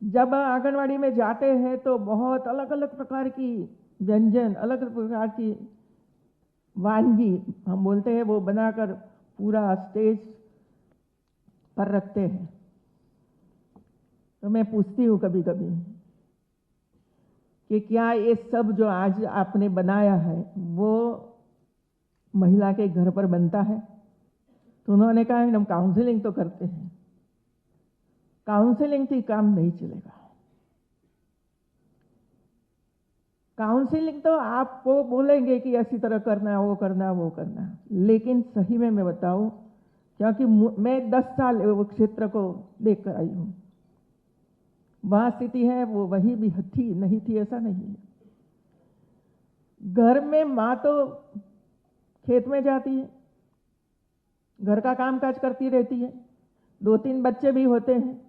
जब आंगनवाड़ी में जाते हैं तो बहुत अलग अलग प्रकार की व्यंजन, अलग अलग प्रकार की वानगी हम बोलते हैं, वो बनाकर पूरा स्टेज पर रखते हैं। तो मैं पूछती हूँ कभी कभी कि क्या ये सब जो आज आपने बनाया है वो महिला के घर पर बनता है? तो उन्होंने कहा हम काउंसलिंग तो करते हैं, काउंसलिंग से काम नहीं चलेगा। काउंसलिंग तो आपको बोलेंगे कि ऐसी तरह करना, वो करना, वो करना, लेकिन सही में मैं बताऊं, क्योंकि मैं 10 साल वो क्षेत्र को देख कर आई हूं, वहां स्थिति है वो वही भी थी, नहीं थी ऐसा नहीं है। घर में माँ तो खेत में जाती है, घर का कामकाज करती रहती है, 2-3 बच्चे भी होते हैं।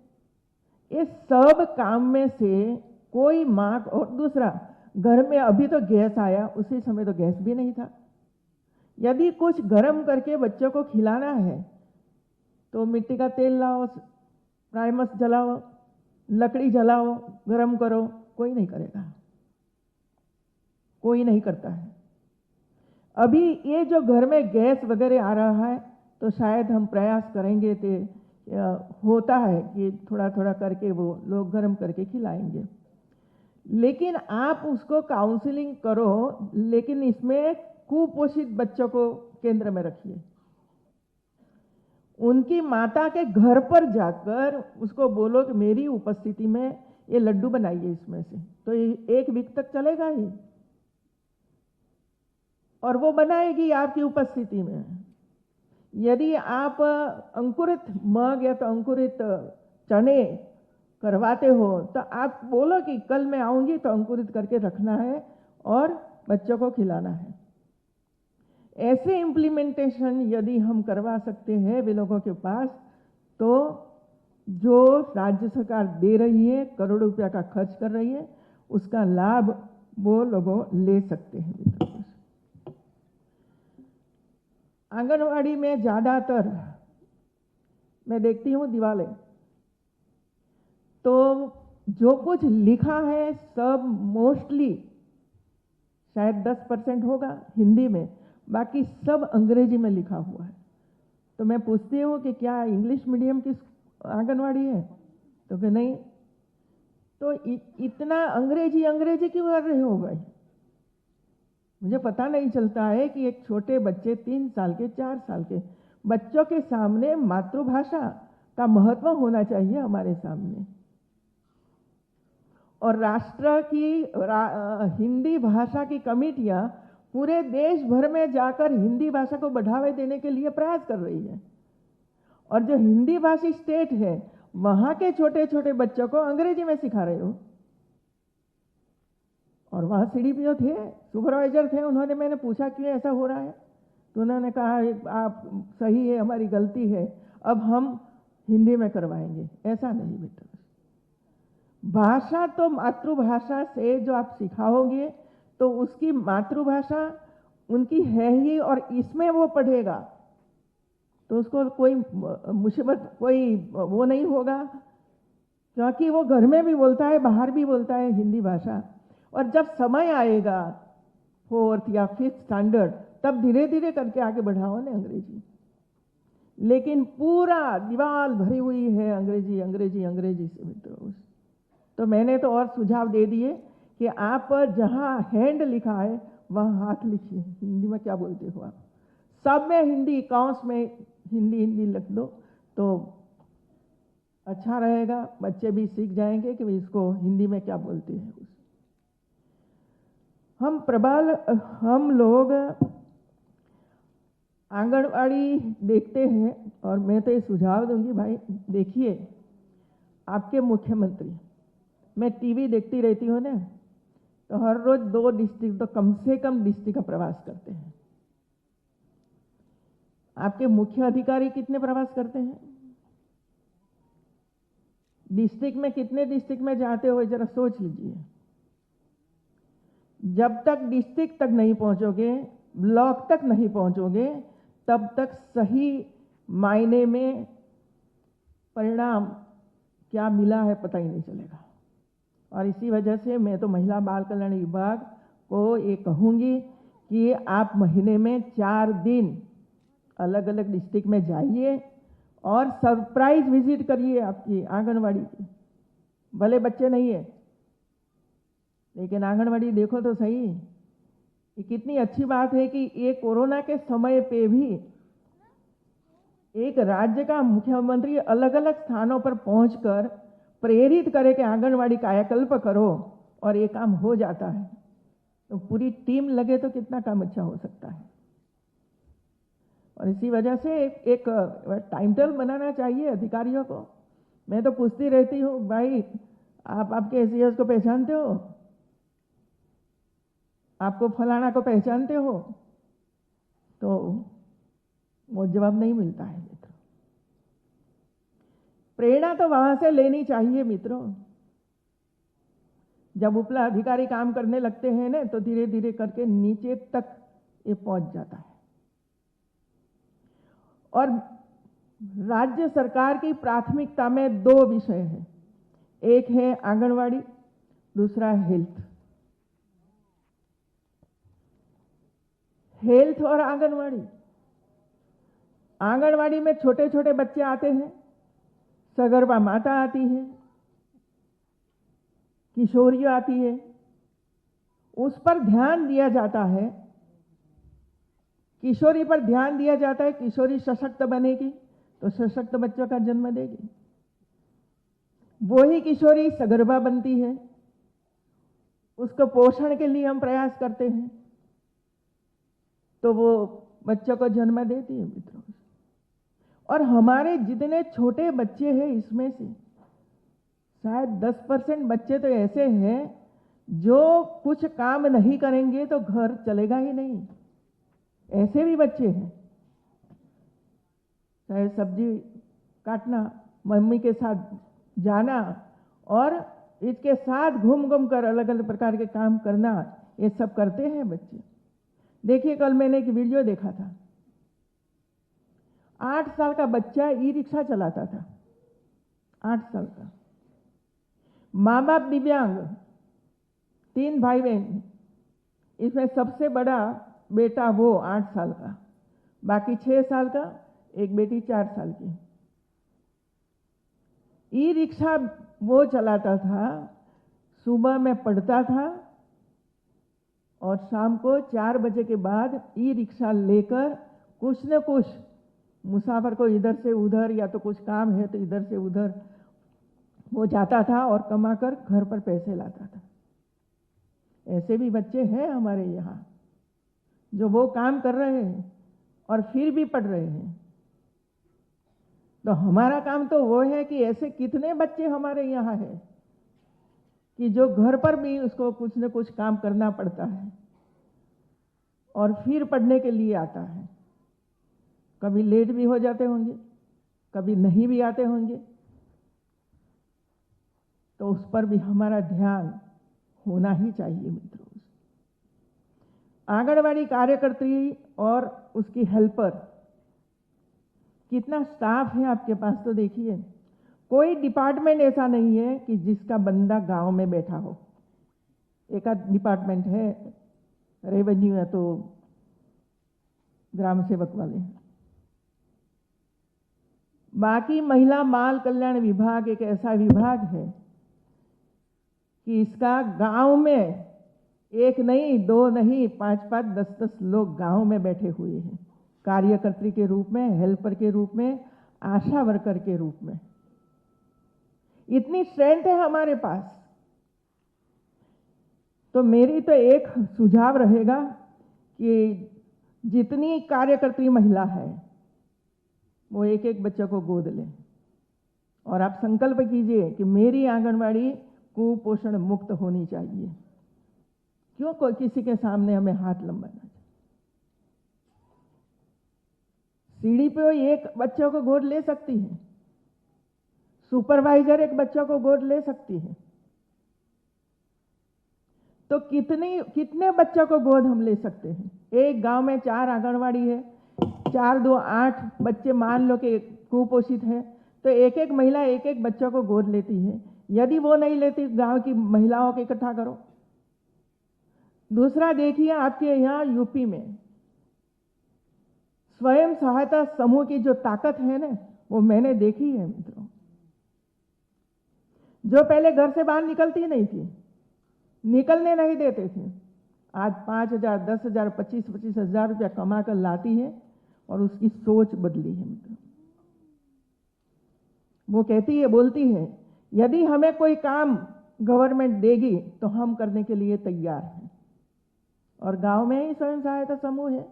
ये सब काम में से कोई माँ, और दूसरा घर में अभी तो गैस आया, उसी समय तो गैस भी नहीं था। यदि कुछ गर्म करके बच्चों को खिलाना है तो मिट्टी का तेल लाओ, प्राइमस जलाओ, लकड़ी जलाओ, गर्म करो, कोई नहीं करेगा, कोई नहीं करता है। अभी ये जो घर में गैस वगैरह आ रहा है तो शायद हम प्रयास करेंगे तो होता है कि थोड़ा थोड़ा करके वो लोग गर्म करके खिलाएंगे। लेकिन आप उसको काउंसलिंग करो, लेकिन इसमें कुपोषित बच्चों को केंद्र में रखिए। उनकी माता के घर पर जाकर उसको बोलो कि मेरी उपस्थिति में ये लड्डू बनाइए इसमें से, तो ये 1 वीक तक चलेगा ही, और वो बनाएगी आपकी उपस्थिति में। यदि आप अंकुरित मग या तो अंकुरित चने करवाते हो तो आप बोलो कि कल मैं आऊंगी तो अंकुरित करके रखना है और बच्चों को खिलाना है। ऐसे इम्प्लीमेंटेशन यदि हम करवा सकते हैं वे लोगों के पास, तो जो राज्य सरकार दे रही है, करोड़ों रुपया का खर्च कर रही है, उसका लाभ वो लोगों ले सकते हैं। आंगनवाड़ी में ज़्यादातर मैं देखती हूँ दिवाले, तो जो कुछ लिखा है सब मोस्टली शायद 10% होगा हिंदी में, बाकी सब अंग्रेजी में लिखा हुआ है। तो मैं पूछती हूँ कि क्या इंग्लिश मीडियम की आंगनवाड़ी है? तो कि नहीं। तो इतना अंग्रेजी क्यों कर रहे हो भाई? मुझे पता नहीं चलता है कि एक छोटे बच्चे 3 साल के 4 साल के बच्चों के सामने मातृभाषा का महत्व होना चाहिए हमारे सामने। और राष्ट्र की हिंदी भाषा की कमेटियां पूरे देश भर में जाकर हिंदी भाषा को बढ़ावा देने के लिए प्रयास कर रही है, और जो हिंदी भाषी स्टेट है वहां के छोटे छोटे बच्चों को अंग्रेजी में सिखा रहे हो। और वहाँ सीडीपीओ थे, सुपरवाइजर थे, उन्होंने, मैंने पूछा क्यों ऐसा हो रहा है, तो उन्होंने कहा आप सही है, हमारी गलती है, अब हम हिंदी में करवाएंगे। ऐसा नहीं बेटा, भाषा तो मातृभाषा से जो आप सिखाओगे तो उसकी मातृभाषा उनकी है ही, और इसमें वो पढ़ेगा तो उसको कोई मुसीबत, कोई वो नहीं होगा, क्योंकि वो घर में भी बोलता है, बाहर भी बोलता है हिंदी भाषा। और जब समय आएगा 4th या 5th स्टैंडर्ड, तब धीरे धीरे करके आगे बढ़ाओ ना अंग्रेजी। लेकिन पूरा दीवार भरी हुई है अंग्रेजी अंग्रेजी अंग्रेजी से मित्रों। तो मैंने तो और सुझाव दे दिए कि आप जहाँ हैंड लिखा है वहाँ हाथ लिखिए, हिंदी में क्या बोलते हो आप। सब में हिंदी, अकाउंट्स में हिंदी लिख दो तो अच्छा रहेगा, बच्चे भी सीख जाएंगे कि इसको हिंदी में क्या बोलते हैं। हम लोग आंगनवाड़ी देखते हैं, और मैं तो ये सुझाव दूंगी, भाई देखिए, आपके मुख्यमंत्री, मैं टीवी देखती रहती हूँ ना, तो हर रोज 2 डिस्ट्रिक्ट तो कम से कम डिस्ट्रिक्ट का प्रवास करते हैं। आपके मुख्य अधिकारी कितने प्रवास करते हैं? डिस्ट्रिक्ट में कितने डिस्ट्रिक्ट में जाते हो, जरा सोच लीजिए। जब तक डिस्ट्रिक्ट तक नहीं पहुंचोगे, ब्लॉक तक नहीं पहुंचोगे, तब तक सही मायने में परिणाम क्या मिला है पता ही नहीं चलेगा। और इसी वजह से मैं तो महिला बाल कल्याण विभाग को ये कहूँगी कि आप महीने में 4 दिन अलग अलग डिस्ट्रिक्ट में जाइए और सरप्राइज विजिट करिए आपकी आंगनवाड़ी की। भले बच्चे नहीं है, लेकिन आंगनवाड़ी देखो तो सही। ये कितनी अच्छी बात है कि ये कोरोना के समय पे भी एक राज्य का मुख्यमंत्री अलग अलग स्थानों पर पहुंचकर प्रेरित करे कि आंगनवाड़ी कायाकल्प करो, और ये काम हो जाता है। तो पूरी टीम लगे तो कितना काम अच्छा हो सकता है। और इसी वजह से एक टाइम टेबल बनाना चाहिए अधिकारियों को। मैं तो पूछती रहती हूँ, भाई आप आपके एसीएस को पहचानते हो? आपको फलाना को पहचानते हो? तो वो जवाब नहीं मिलता है मित्रों। प्रेरणा तो वहां से लेनी चाहिए मित्रों। जब उपला अधिकारी काम करने लगते हैं ना, तो धीरे धीरे करके नीचे तक ये पहुंच जाता है। और राज्य सरकार की प्राथमिकता में 2 विषय हैं, एक है आंगनवाड़ी, दूसरा हेल्थ। हेल्थ और आंगनवाड़ी, आंगनवाड़ी में छोटे छोटे बच्चे आते हैं, सगर्भा माता आती है, किशोरियां आती है, उस पर ध्यान दिया जाता है। किशोरी पर ध्यान दिया जाता है, किशोरी सशक्त बनेगी तो सशक्त बच्चों का जन्म देगी। वही किशोरी सगर्भा बनती है, उसको पोषण के लिए हम प्रयास करते हैं, तो वो बच्चों को जन्म देती है मित्रों। और हमारे जितने छोटे बच्चे हैं, इसमें से शायद 10% बच्चे तो ऐसे हैं जो कुछ काम नहीं करेंगे तो घर चलेगा ही नहीं। ऐसे भी बच्चे हैं, चाहे सब्जी काटना, मम्मी के साथ जाना और इसके साथ घूम घूम कर अलग अलग प्रकार के काम करना, ये सब करते हैं बच्चे। देखिए, कल मैंने एक वीडियो देखा था, 8 साल का बच्चा ई रिक्शा चलाता था, 8 साल का। माँ बाप दिव्यांग, 3 भाई बहन, इसमें सबसे बड़ा बेटा वो 8 साल का, बाकी 6 साल का, एक बेटी 4 साल की। ई रिक्शा वो चलाता था, सुबह में पढ़ता था और शाम को 4 बजे के बाद ई रिक्शा लेकर कुछ न कुछ मुसाफिर को इधर से उधर, या तो कुछ काम है तो इधर से उधर वो जाता था और कमाकर घर पर पैसे लाता था। ऐसे भी बच्चे हैं हमारे यहाँ जो वो काम कर रहे हैं और फिर भी पढ़ रहे हैं। तो हमारा काम तो वो है कि ऐसे कितने बच्चे हमारे यहाँ हैं कि जो घर पर भी उसको कुछ न कुछ काम करना पड़ता है और फिर पढ़ने के लिए आता है। कभी लेट भी हो जाते होंगे, कभी नहीं भी आते होंगे, तो उस पर भी हमारा ध्यान होना ही चाहिए मित्रों। आंगनवाड़ी कार्यकर्त्री और उसकी हेल्पर, कितना स्टाफ है आपके पास, तो देखिए कोई डिपार्टमेंट ऐसा नहीं है कि जिसका बंदा गांव में बैठा हो। एक आध डिपार्टमेंट है, रेवेन्यू है तो ग्राम सेवक वाले, बाकी महिला बाल कल्याण विभाग एक ऐसा विभाग है कि इसका गांव में एक नहीं, दो नहीं, 5-5, 10-10 लोग गांव में बैठे हुए हैं, कार्यकर्त्री के रूप में, हेल्पर के रूप में, आशा वर्कर के रूप में। इतनी स्ट्रेंथ है हमारे पास। तो मेरी तो एक सुझाव रहेगा कि जितनी कार्यकर्त्री महिला है वो एक एक बच्चे को गोद लें, और आप संकल्प कीजिए कि मेरी आंगनवाड़ी कुपोषण मुक्त होनी चाहिए। क्यों कोई किसी के सामने हमें हाथ लंबाना चाहिए? सीढ़ी पे एक बच्चे को गोद ले सकती है, सुपरवाइजर एक बच्चे को गोद ले सकती है, तो कितने बच्चों को गोद हम ले सकते हैं? एक गांव में 4 आंगनवाड़ी है, 4 2 8 बच्चे मान लो कि कुपोषित है, तो एक एक महिला एक एक बच्चों को गोद लेती है। यदि वो नहीं लेती, गांव की महिलाओं को इकट्ठा करो। दूसरा देखिए, आपके यहाँ यूपी में स्वयं सहायता समूह की जो ताकत है ना, वो मैंने देखी है मित्रों। जो पहले घर से बाहर निकलती नहीं थी, निकलने नहीं देते थे, आज 5,000, 10,000, 25,000 रुपया कमा कर लाती है, और उसकी सोच बदली है मित्रों। वो कहती है, बोलती है, यदि हमें कोई काम गवर्नमेंट देगी तो हम करने के लिए तैयार हैं। और गांव में ही स्वयं सहायता समूह है,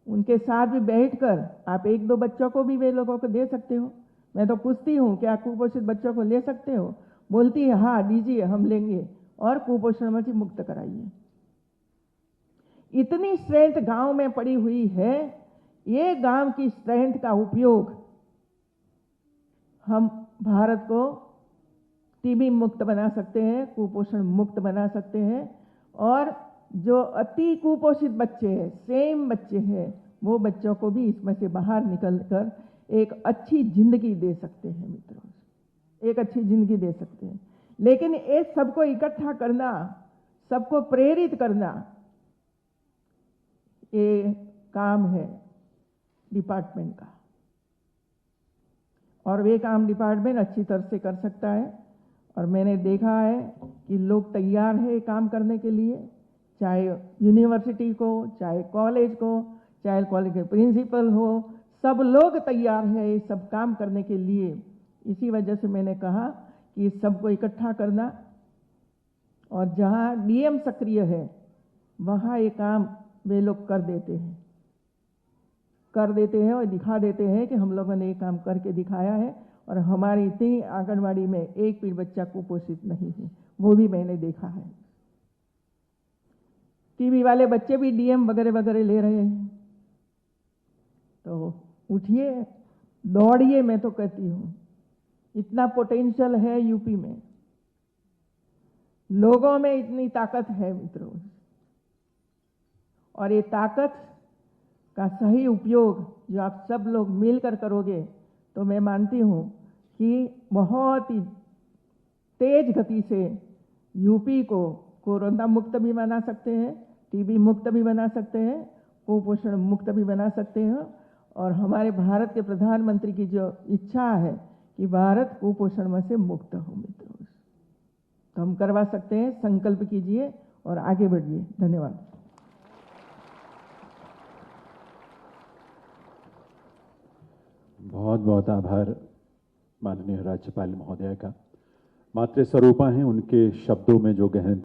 उनके साथ भी बैठकर आप 1-2 बच्चों को भी वे लोगों को दे सकते हो। मैं तो पूछती हूँ, क्या कुपोषित बच्चों को ले सकते हो? बोलती है, हाँ दीजिए, हम लेंगे, और कुपोषण से मुक्त कराइए। इतनी स्ट्रेंथ गांव में पड़ी हुई है। ये गांव की स्ट्रेंथ का उपयोग हम भारत को टीबी मुक्त बना सकते हैं, कुपोषण मुक्त बना सकते हैं, और जो अति कुपोषित बच्चे हैं, सेम बच्चे हैं, वो बच्चों को भी इसमें से बाहर निकलकर एक अच्छी जिंदगी दे सकते हैं मित्रों, एक अच्छी जिंदगी दे सकते हैं। लेकिन ये सबको इकट्ठा करना, सबको प्रेरित करना, ये काम है डिपार्टमेंट का, और वे काम डिपार्टमेंट अच्छी तरह से कर सकता है। और मैंने देखा है कि लोग तैयार हैं काम करने के लिए, चाहे यूनिवर्सिटी को, चाहे कॉलेज को, चाहे कॉलेज के प्रिंसिपल हो, सब लोग तैयार हैं ये सब काम करने के लिए। इसी वजह से मैंने कहा कि सबको इकट्ठा करना, और जहाँ डीएम सक्रिय है वहाँ ये काम वे लोग कर देते हैं और दिखा देते हैं कि हम लोगों ने ये काम करके दिखाया है, और हमारी इतनी आंगनवाड़ी में एक भी बच्चा कुपोषित नहीं है, वो भी मैंने देखा है। टीबी वाले बच्चे भी डीएम वगैरह वगैरह ले रहे हैं, तो उठिए, दौड़िए। मैं तो कहती हूँ इतना पोटेंशियल है यूपी में, लोगों में इतनी ताकत है मित्रों, और ये ताकत का सही उपयोग जो आप सब लोग मिलकर करोगे तो मैं मानती हूँ कि बहुत ही तेज गति से यूपी को कोरोना मुक्त भी बना सकते हैं, टीबी मुक्त भी बना सकते हैं, कुपोषण मुक्त भी बना सकते हैं। और हमारे भारत के प्रधानमंत्री की जो इच्छा है कि भारत कुपोषण में से मुक्त हो मित्रों, तो हम करवा सकते हैं। संकल्प कीजिए और आगे बढ़िए। धन्यवाद। बहुत बहुत आभार माननीय राज्यपाल महोदया का। मातृ स्वरूपा हैं, उनके शब्दों में जो गहन